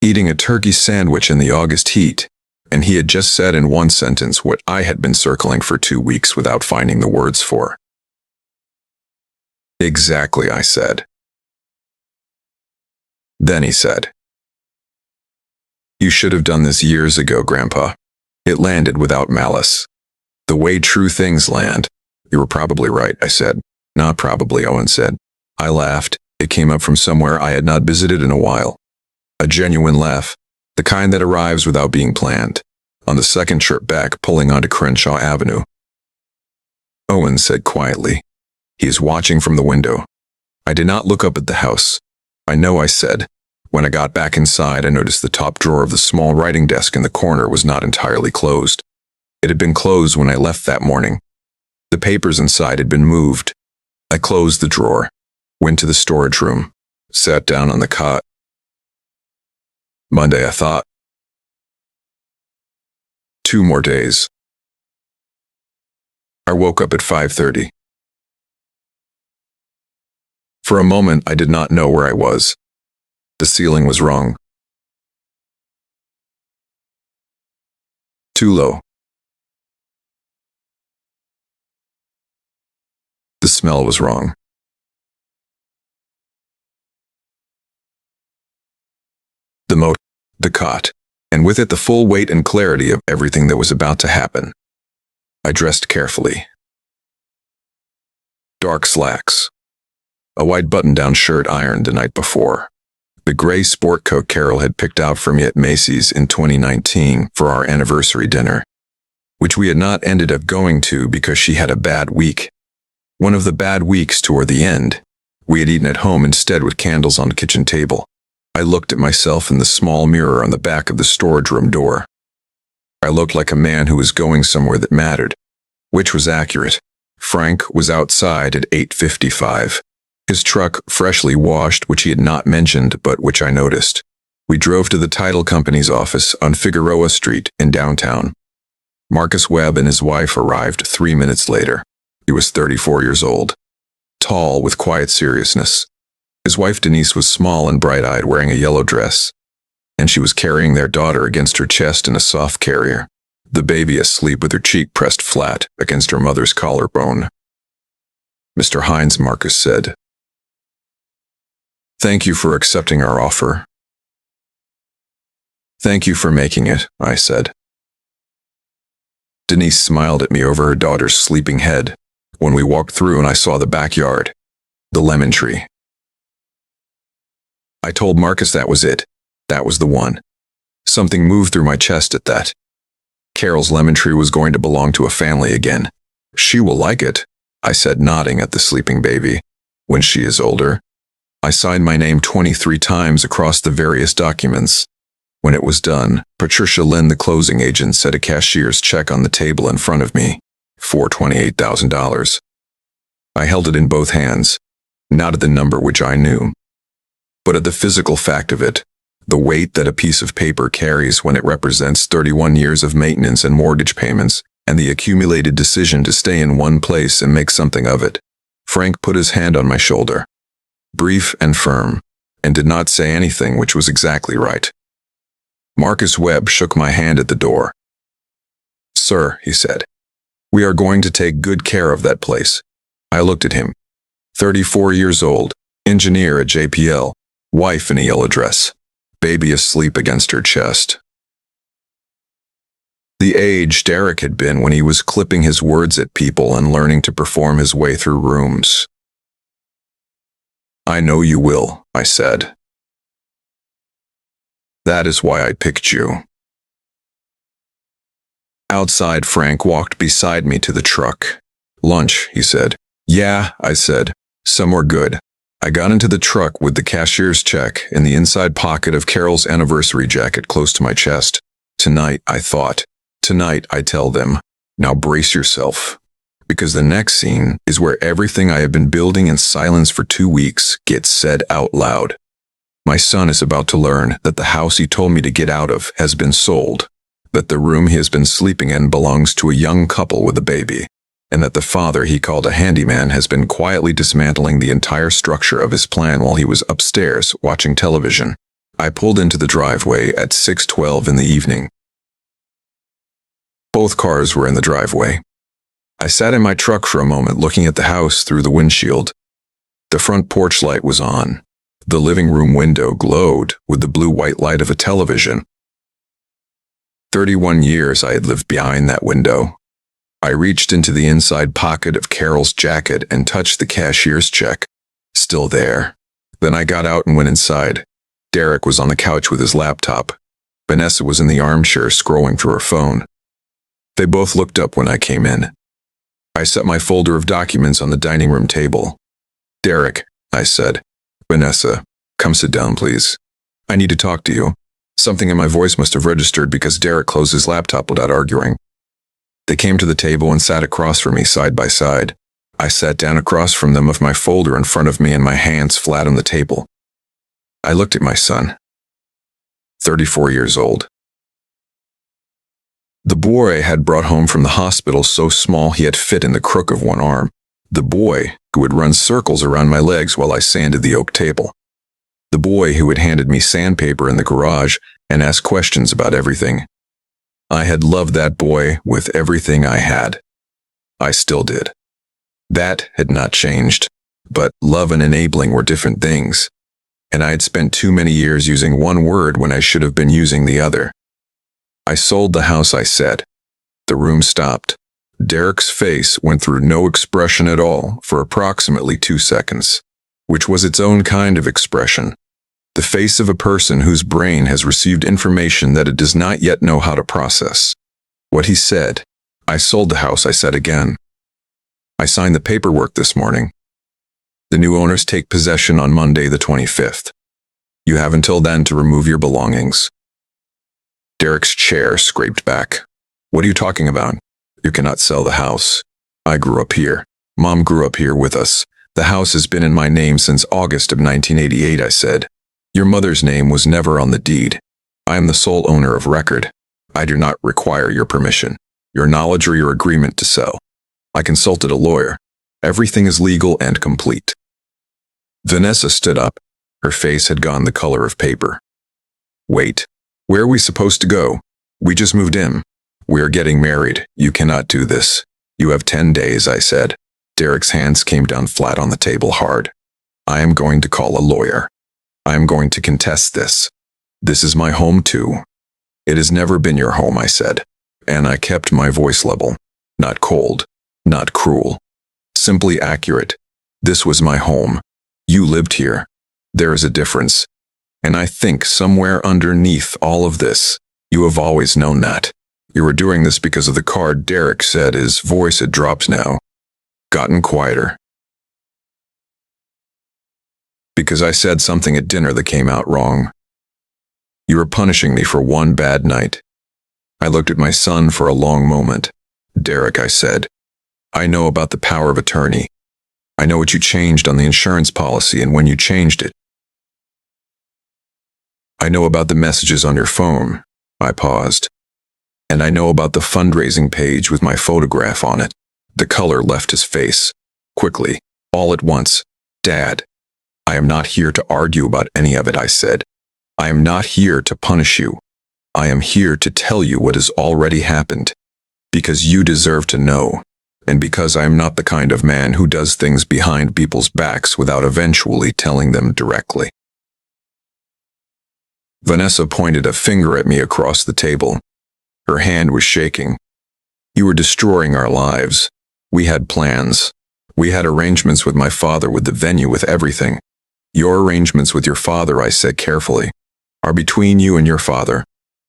eating a turkey sandwich in the August heat, and he had just said in one sentence what I had been circling for 2 weeks without finding the words for. Exactly, I said. Then he said, You should have done this years ago, Grandpa. It landed without malice. The way true things land. You were probably right, I said. Not probably, Owen said. I laughed. It came up from somewhere I had not visited in a while. A genuine laugh, the kind that arrives without being planned, on the second trip back pulling onto Crenshaw Avenue. Owen said quietly. He is watching from the window. I did not look up at the house. I know, I said. When I got back inside, I noticed the top drawer of the small writing desk in the corner was not entirely closed. It had been closed when I left that morning. The papers inside had been moved. I closed the drawer, went to the storage room, sat down on the cot. Monday, I thought. 2 more days. I woke up at 5:30. For a moment, I did not know where I was. The ceiling was wrong. Too low. The smell was wrong. The cot, and with it the full weight and clarity of everything that was about to happen. I dressed carefully. Dark slacks. A white button-down shirt ironed the night before. The gray sport coat Carol had picked out for me at Macy's in 2019 for our anniversary dinner, which we had not ended up going to because she had a bad week. One of the bad weeks toward the end. We had eaten at home instead with candles on the kitchen table. I looked at myself in the small mirror on the back of the storage room door. I looked like a man who was going somewhere that mattered, which was accurate. Frank was outside at 8:55. His truck freshly washed, which he had not mentioned, but which I noticed. We drove to the title company's office on Figueroa Street in downtown. Marcus Webb and his wife arrived 3 minutes later. He was 34 years old, tall with quiet seriousness. His wife Denise was small and bright-eyed, wearing a yellow dress, and she was carrying their daughter against her chest in a soft carrier, the baby asleep with her cheek pressed flat against her mother's collarbone. Mr. Hines, Marcus said. Thank you for accepting our offer. Thank you for making it, I said. Denise smiled at me over her daughter's sleeping head when we walked through and I saw the backyard, the lemon tree. I told Marcus that was it. That was the one. Something moved through my chest at that. Carol's lemon tree was going to belong to a family again. She will like it, I said, nodding at the sleeping baby. When she is older. I signed my name 23 times across the various documents. When it was done, Patricia Lynn, the closing agent, set a cashier's check on the table in front of me for $28,000. I held it in both hands, not at the number which I knew, but at the physical fact of it, the weight that a piece of paper carries when it represents 31 years of maintenance and mortgage payments, and the accumulated decision to stay in one place and make something of it. Frank put his hand on my shoulder, brief and firm, and did not say anything, which was exactly right. Marcus Webb shook my hand at the door. Sir, he said, we are going to take good care of that place. I looked at him. 34 years old, engineer at JPL, wife in a yellow dress, baby asleep against her chest. The age Derek had been when he was clipping his words at people and learning to perform his way through rooms. I know you will, I said. That is why I picked you. Outside, Frank walked beside me to the truck. Lunch, he said. Yeah, I said. Somewhere good. I got into the truck with the cashier's check in the inside pocket of Carol's anniversary jacket close to my chest. Tonight, I thought. Tonight, I tell them. Now brace yourself. Because the next scene is where everything I have been building in silence for 2 weeks gets said out loud. My son is about to learn that the house he told me to get out of has been sold, that the room he has been sleeping in belongs to a young couple with a baby, and that the father he called a handyman has been quietly dismantling the entire structure of his plan while he was upstairs watching television. I pulled into the driveway at 6:12 in the evening. Both cars were in the driveway. I sat in my truck for a moment looking at the house through the windshield. The front porch light was on. The living room window glowed with the blue-white light of a television. 31 years I had lived behind that window. I reached into the inside pocket of Carol's jacket and touched the cashier's check. Still there. Then I got out and went inside. Derek was on the couch with his laptop. Vanessa was in the armchair scrolling through her phone. They both looked up when I came in. I set my folder of documents on the dining room table. "Derek," I said. "Vanessa, come sit down, please. I need to talk to you." Something in my voice must have registered because Derek closed his laptop without arguing. They came to the table and sat across from me side by side. I sat down across from them with my folder in front of me and my hands flat on the table. I looked at my son. 34 years old. The boy I had brought home from the hospital so small he had fit in the crook of one arm. The boy who would run circles around my legs while I sanded the oak table. The boy who had handed me sandpaper in the garage and asked questions about everything. I had loved that boy with everything I had. I still did. That had not changed, but love and enabling were different things, and I had spent too many years using one word when I should have been using the other. I sold the house, I said. The room stopped. Derek's face went through no expression at all for approximately 2 seconds, which was its own kind of expression. The face of a person whose brain has received information that it does not yet know how to process. What he said. "I sold the house," I said again. "I signed the paperwork this morning. The new owners take possession on Monday the 25th. You have until then to remove your belongings." Derek's chair scraped back. "What are you talking about? You cannot sell the house. I grew up here. Mom grew up here with us. The house has been in my name since August of 1988, I said. Your mother's name was never on the deed. I am the sole owner of record. I do not require your permission, your knowledge, or your agreement to sell. I consulted a lawyer. Everything is legal and complete." Vanessa stood up. Her face had gone the color of paper. "Wait. Where are we supposed to go? We just moved in. We are getting married. You cannot do this. You have 10 days, I said. Derek's hands came down flat on the table hard. "I am going to call a lawyer. I am going to contest this. This is my home too. It has never been your home," I said. And I kept my voice level. Not cold. Not cruel. Simply accurate. This was my home. You lived here. There is a difference. And I think somewhere underneath all of this, you have always known that. You were doing this because of the card, Derek said. His voice had dropped now. Gotten quieter. Because I said something at dinner that came out wrong. You were punishing me for one bad night. I looked at my son for a long moment. "Derek," I said, "I know about the power of attorney. I know what you changed on the insurance policy and when you changed it. I know about the messages on your phone." I paused. "And I know about the fundraising page with my photograph on it." The color left his face. Quickly, all at once. "Dad, I am not here to argue about any of it," I said. "I am not here to punish you. I am here to tell you what has already happened. Because you deserve to know. And because I am not the kind of man who does things behind people's backs without eventually telling them directly." Vanessa pointed a finger at me across the table. Her hand was shaking. "You were destroying our lives. We had plans. We had arrangements with my father, with the venue, with everything. Your arrangements with your father," I said carefully, "are between you and your father.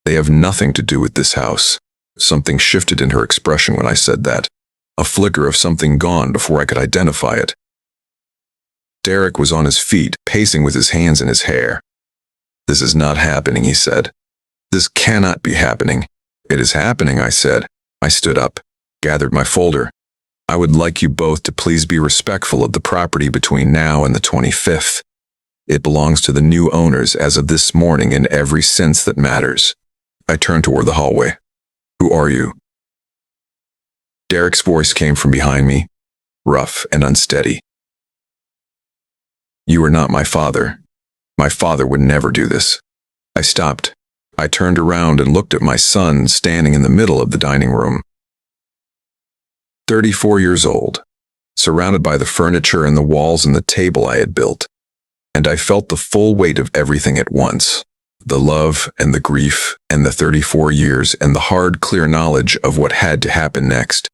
They have nothing to do with this house." Something shifted in her expression when I said that. A flicker of something gone before I could identify it. Derek was on his feet, pacing with his hands in his hair. "This is not happening," he said. "This cannot be happening." "It is happening," I said. I stood up, gathered my folder. "I would like you both to please be respectful of the property between now and the 25th. It belongs to the new owners as of this morning in every sense that matters." I turned toward the hallway. "Who are you?" Derek's voice came from behind me, rough and unsteady. "You are not my father. My father would never do this." I stopped. I turned around and looked at my son standing in the middle of the dining room. 34 years old, surrounded by the furniture and the walls and the table I had built. And I felt the full weight of everything at once. The love and the grief and the 34 years and the hard, clear knowledge of what had to happen next.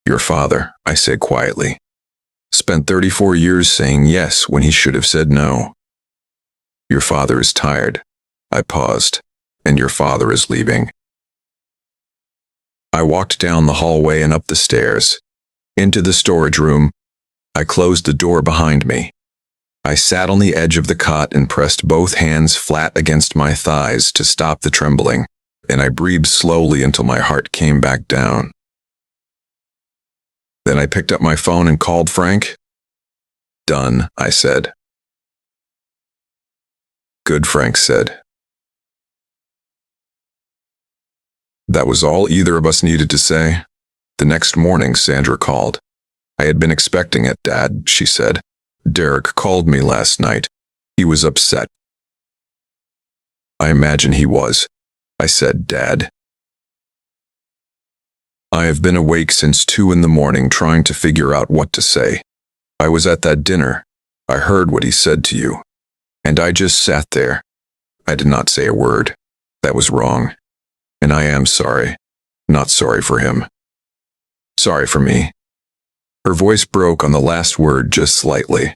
Your father, I said quietly, spent 34 years saying yes when he should have said no. Your father is tired. I paused. And your father is leaving. I walked down the hallway and up the stairs. Into the storage room. I closed the door behind me. I sat on the edge of the cot and pressed both hands flat against my thighs to stop the trembling, and I breathed slowly until my heart came back down. Then I picked up my phone and called Frank. Done, I said. Good, Frank said. That was all either of us needed to say. The next morning, Sandra called. I had been expecting it, Dad, she said. Derek called me last night. He was upset. I imagine he was, I said, Dad. I have been awake since 2 a.m. trying to figure out what to say. I was at that dinner. I heard what he said to you. And I just sat there. I did not say a word. That was wrong. And I am sorry. Not sorry for him. Sorry for me. Her voice broke on the last word just slightly.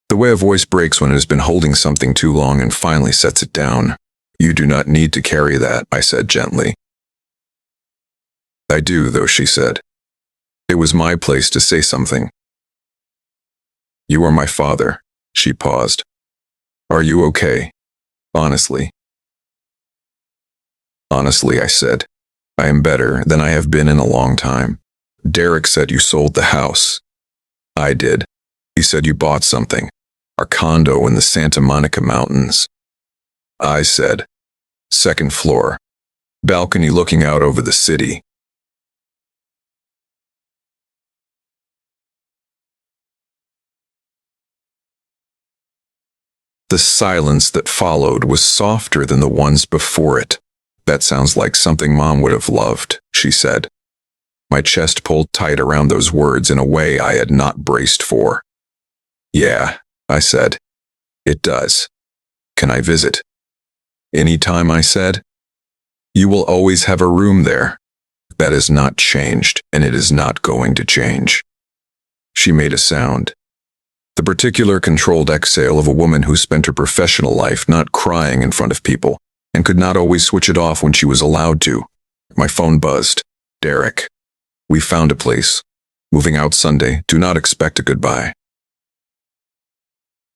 The way a voice breaks when it has been holding something too long and finally sets it down. You do not need to carry that, I said gently. I do, though, she said. It was my place to say something. You are my father, she paused. Are you okay? Honestly. Honestly, I said. I am better than I have been in a long time. Derek said you sold the house. I did. He said you bought something. Our condo in the Santa Monica Mountains. I said, 2nd floor. Balcony looking out over the city. The silence that followed was softer than the ones before it. That sounds like something Mom would have loved, she said. My chest pulled tight around those words in a way I had not braced for. Yeah, I said. It does. Can I visit? Any time, I said. You will always have a room there. That has not changed, and it is not going to change. She made a sound. The particular controlled exhale of a woman who spent her professional life not crying in front of people, and could not always switch it off when she was allowed to. My phone buzzed. Derek. We found a place. Moving out Sunday. Do not expect a goodbye.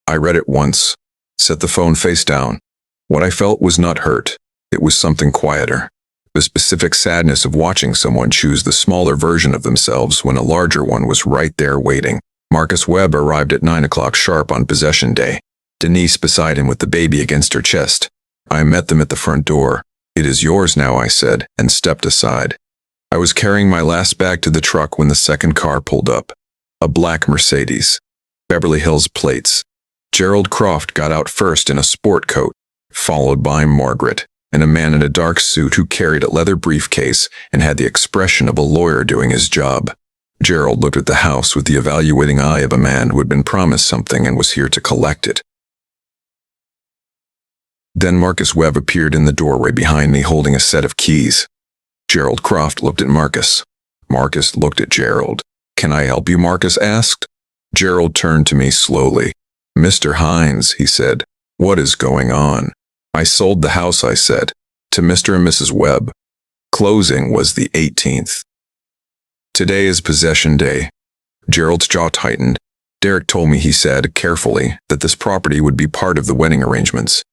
I read it once. Set the phone face down. What I felt was not hurt. It was something quieter. The specific sadness of watching someone choose the smaller version of themselves when a larger one was right there waiting. Marcus Webb arrived at 9 o'clock sharp on possession day. Denise beside him with the baby against her chest. I met them at the front door. It is yours now, I said, and stepped aside. I was carrying my last bag to the truck when the second car pulled up. A black Mercedes. Beverly Hills plates. Gerald Croft got out first in a sport coat, followed by Margaret, and a man in a dark suit who carried a leather briefcase and had the expression of a lawyer doing his job. Gerald looked at the house with the evaluating eye of a man who had been promised something and was here to collect it. Then Marcus Webb appeared in the doorway behind me holding a set of keys. Gerald Croft looked at Marcus. Marcus looked at Gerald. Can I help you? Marcus asked. Gerald turned to me slowly. Mr. Hines, he said. What is going on? I sold the house, I said, to Mr. and Mrs. Webb. Closing was the 18th. Today is possession day. Gerald's jaw tightened. Derek told me, he said, carefully, that this property would be part of the wedding arrangements.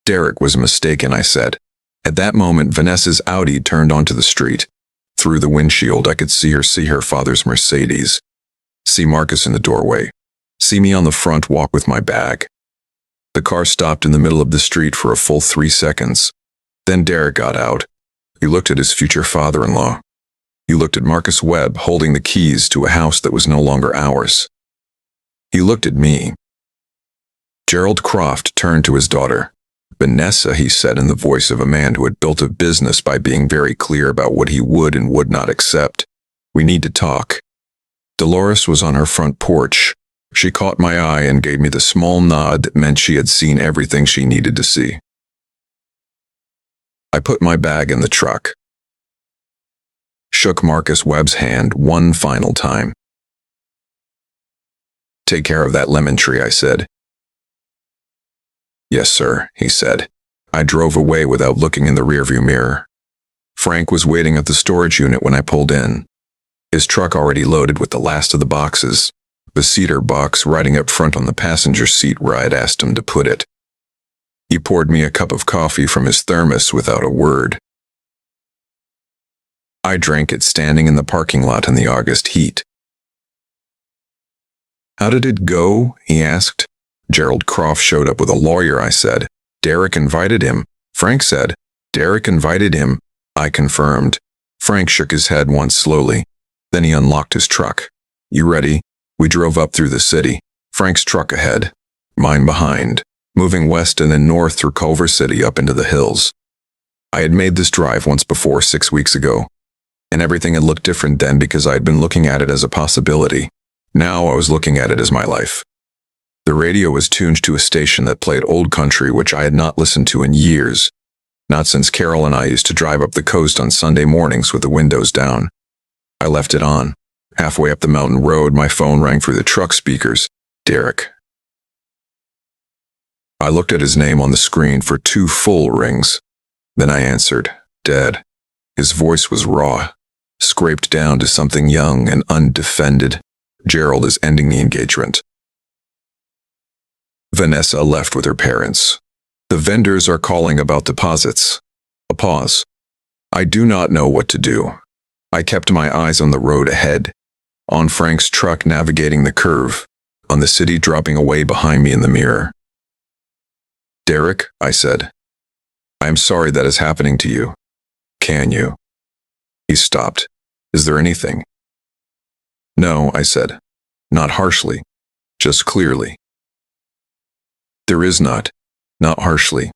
Derek was mistaken, I said. At that moment, Vanessa's Audi turned onto the street. Through the windshield, I could see her father's Mercedes. See Marcus in the doorway. See me on the front walk with my bag. The car stopped in the middle of the street for a full 3 seconds. Then Derek got out. He looked at his future father-in-law. He looked at Marcus Webb holding the keys to a house that was no longer ours. He looked at me. Gerald Croft turned to his daughter. Vanessa, he said in the voice of a man who had built a business by being very clear about what he would and would not accept. We need to talk. Dolores was on her front porch. She caught my eye and gave me the small nod that meant she had seen everything she needed to see. I put my bag in the truck. shook Marcus Webb's hand one final time. "Take care of that lemon tree," I said. "Yes, sir," he said. I drove away without looking in the rearview mirror. Frank was waiting at the storage unit when I pulled in. His truck already loaded with the last of the boxes, the cedar box riding up front on the passenger seat where I had asked him to put it. He poured me a cup of coffee from his thermos without a word. I drank it standing in the parking lot in the August heat. "How did it go?" he asked. "Gerald Croft showed up with a lawyer," I said. "Derek invited him." Frank said. "Derek invited him," I confirmed. Frank shook his head once slowly. Then he unlocked his truck. "You ready?" We drove up through the city. Frank's truck ahead, mine behind, moving west and then north through Culver City up into the hills. I had made this drive once before 6 weeks ago, and everything had looked different then because I had been looking at it as a possibility. Now I was looking at it as my life. The radio was tuned to a station that played old country, which I had not listened to in years, not since Carol and I used to drive up the coast on Sunday mornings with the windows down. I left it on. Halfway up the mountain road, my phone rang through the truck speakers. "Derek." I looked at his name on the screen for 2 full rings. Then I answered, "Dad." His voice was raw, scraped down to something young and undefended. "Gerald is ending the engagement. Vanessa left with her parents. The vendors are calling about deposits." A pause. I do not know what to do. I kept my eyes on the road ahead, on Frank's truck navigating the curve, on the city dropping away behind me in the mirror. "Derek," I said, "I am sorry that is happening to you. Can you?" He stopped. "Is there anything?" "No," I said, not harshly, just clearly. "There is not. Not harshly.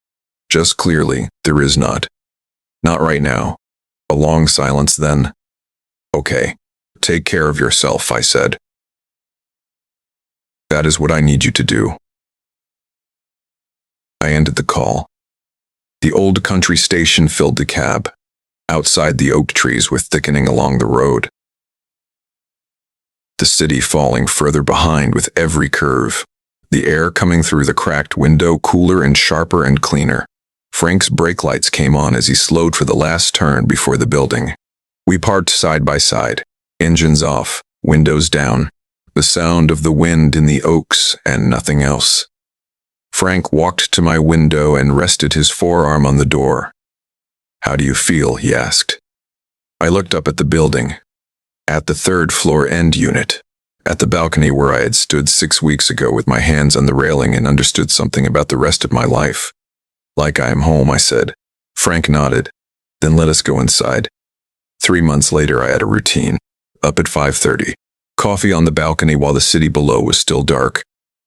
Just clearly, there is not. Not right now." A long silence then. "Okay. Take care of yourself," I said. "That is what I need you to do." I ended the call. The old country station filled the cab. Outside, the oak trees were thickening along the road. The city falling further behind with every curve. The air coming through the cracked window cooler and sharper and cleaner. Frank's brake lights came on as he slowed for the last turn before the building. We parked side by side, engines off, windows down, the sound of the wind in the oaks and nothing else. Frank walked to my window and rested his forearm on the door. "How do you feel?" he asked. I looked up at the building, at the 3rd floor end unit, at the balcony where I had stood 6 weeks ago with my hands on the railing and understood something about the rest of my life. "Like I am home," I said. Frank nodded. "Then let us go inside." 3 months later, I had a routine. Up at 5:30. Coffee on the balcony while the city below was still dark.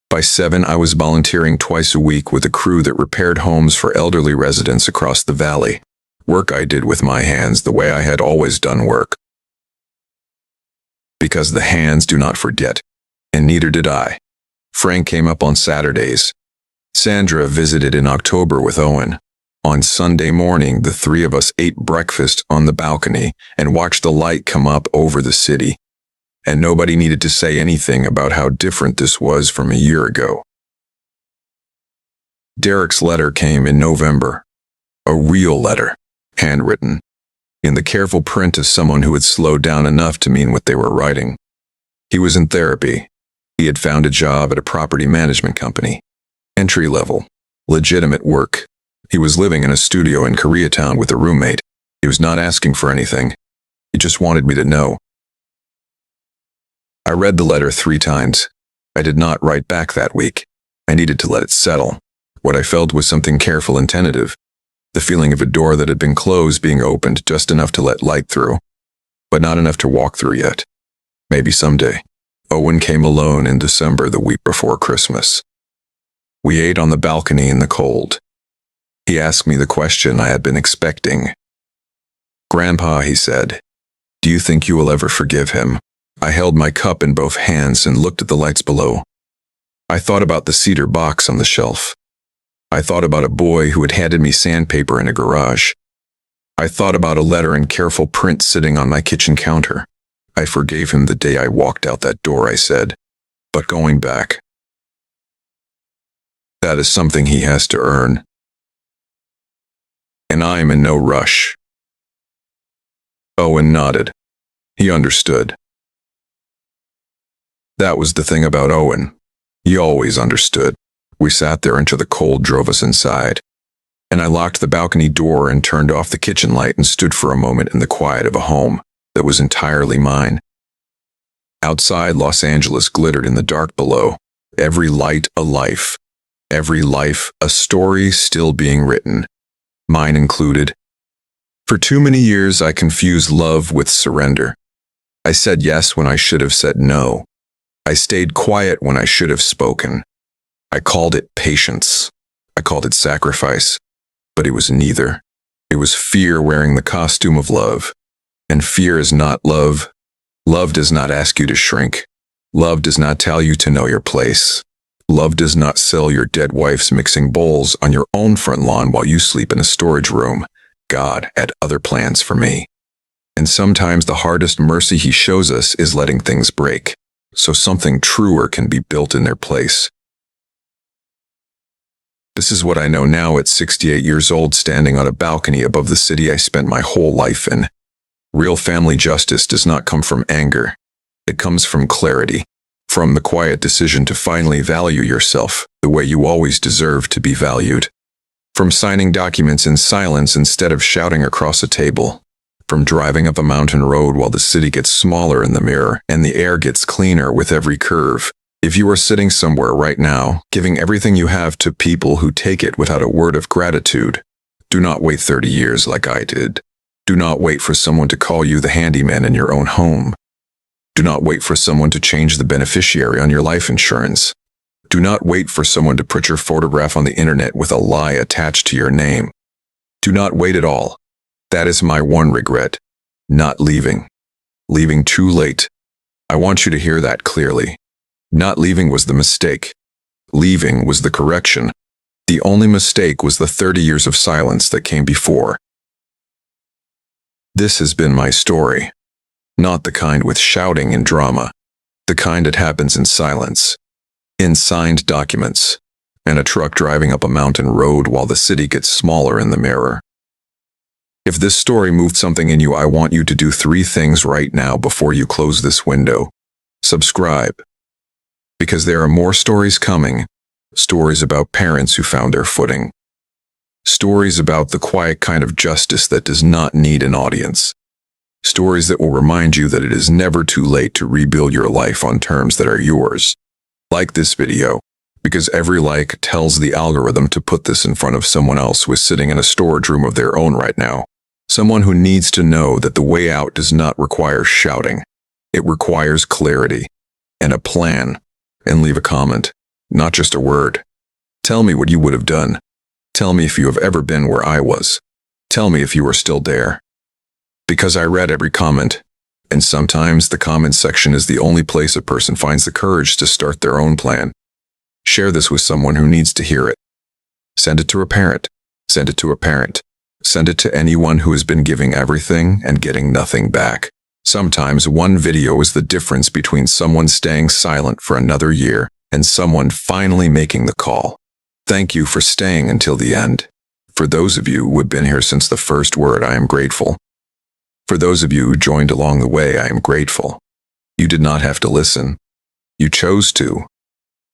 By 7, I was volunteering twice a week with a crew that repaired homes for elderly residents across the valley. Work I did with my hands the way I had always done work. Because the hands do not forget, and neither did I. Frank came up on Saturdays. Sandra visited in October with Owen. On Sunday morning, the 3 of us ate breakfast on the balcony and watched the light come up over the city. And nobody needed to say anything about how different this was from a year ago. Derek's letter came in November. A real letter, handwritten, in the careful print of someone who had slowed down enough to mean what they were writing. He was in therapy. He had found a job at a property management company. Entry level, legitimate work. He was living in a studio in Koreatown with a roommate. He was not asking for anything. He just wanted me to know. I read the letter 3 times. I did not write back that week. I needed to let it settle. What I felt was something careful and tentative. The feeling of a door that had been closed being opened just enough to let light through, but not enough to walk through yet. Maybe someday. Owen came alone in December, the week before Christmas. We ate on the balcony in the cold. He asked me the question I had been expecting. "Grandpa," he said, "do you think you will ever forgive him?" I held my cup in both hands and looked at the lights below. I thought about the cedar box on the shelf. I thought about a boy who had handed me sandpaper in a garage. I thought about a letter in careful print sitting on my kitchen counter. I forgave him the day I walked out that door, I said. But going back, that is something he has to earn. And I'm in no rush. Owen nodded. He understood. That was the thing about Owen. He always understood. We sat there until the cold drove us inside. And I locked the balcony door and turned off the kitchen light and stood for a moment in the quiet of a home that was entirely mine. Outside, Los Angeles glittered in the dark below. Every light a life. Every life a story still being written. Mine included. For too many years, I confused love with surrender. I said yes when I should have said no. I stayed quiet when I should have spoken. I called it patience. I called it sacrifice. But it was neither. It was fear wearing the costume of love. And fear is not love. Love does not ask you to shrink. Love does not tell you to know your place. Love does not sell your dead wife's mixing bowls on your own front lawn while you sleep in a storage room. God had other plans for me. And sometimes the hardest mercy he shows us is letting things break, so something truer can be built in their place. This is what I know now at 68 years old, standing on a balcony above the city I spent my whole life in. Real family justice does not come from anger. It comes from clarity, from the quiet decision to finally value yourself the way you always deserve to be valued. From signing documents in silence instead of shouting across a table. From driving up a mountain road while the city gets smaller in the mirror and the air gets cleaner with every curve. If you are sitting somewhere right now, giving everything you have to people who take it without a word of gratitude, do not wait 30 years like I did. Do not wait for someone to call you the handyman in your own home. Do not wait for someone to change the beneficiary on your life insurance. Do not wait for someone to put your photograph on the internet with a lie attached to your name. Do not wait at all. That is my one regret. Not leaving. Leaving too late. I want you to hear that clearly. Not leaving was the mistake. Leaving was the correction. The only mistake was the 30 years of silence that came before. This has been my story. Not the kind with shouting and drama. The kind that happens in silence. In signed documents. And a truck driving up a mountain road while the city gets smaller in the mirror. If this story moved something in you, I want you to do 3 things right now before you close this window. Subscribe. Because there are more stories coming. Stories about parents who found their footing. Stories about the quiet kind of justice that does not need an audience. Stories that will remind you that it is never too late to rebuild your life on terms that are yours. Like this video, because every like tells the algorithm to put this in front of someone else who is sitting in a storage room of their own right now. Someone who needs to know that the way out does not require shouting. It requires clarity and a plan. And leave a comment, not just a word. Tell me what you would have done. Tell me if you have ever been where I was. Tell me if you are still there. Because I read every comment, and sometimes the comment section is the only place a person finds the courage to start their own plan. Share this with someone who needs to hear it. Send it to a parent. Send it to a parent. Send it to anyone who has been giving everything and getting nothing back. Sometimes one video is the difference between someone staying silent for another year and someone finally making the call. Thank you for staying until the end. For those of you who have been here since the first word, I am grateful. For those of you who joined along the way, I am grateful. You did not have to listen. You chose to.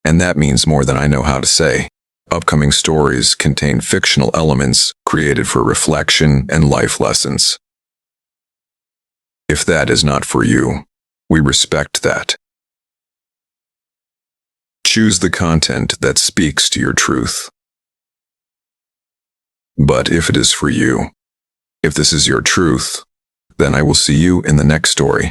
And that means more than I know how to say. Upcoming stories contain fictional elements created for reflection and life lessons. If that is not for you, we respect that. Choose the content that speaks to your truth. But if it is for you, if this is your truth, then I will see you in the next story.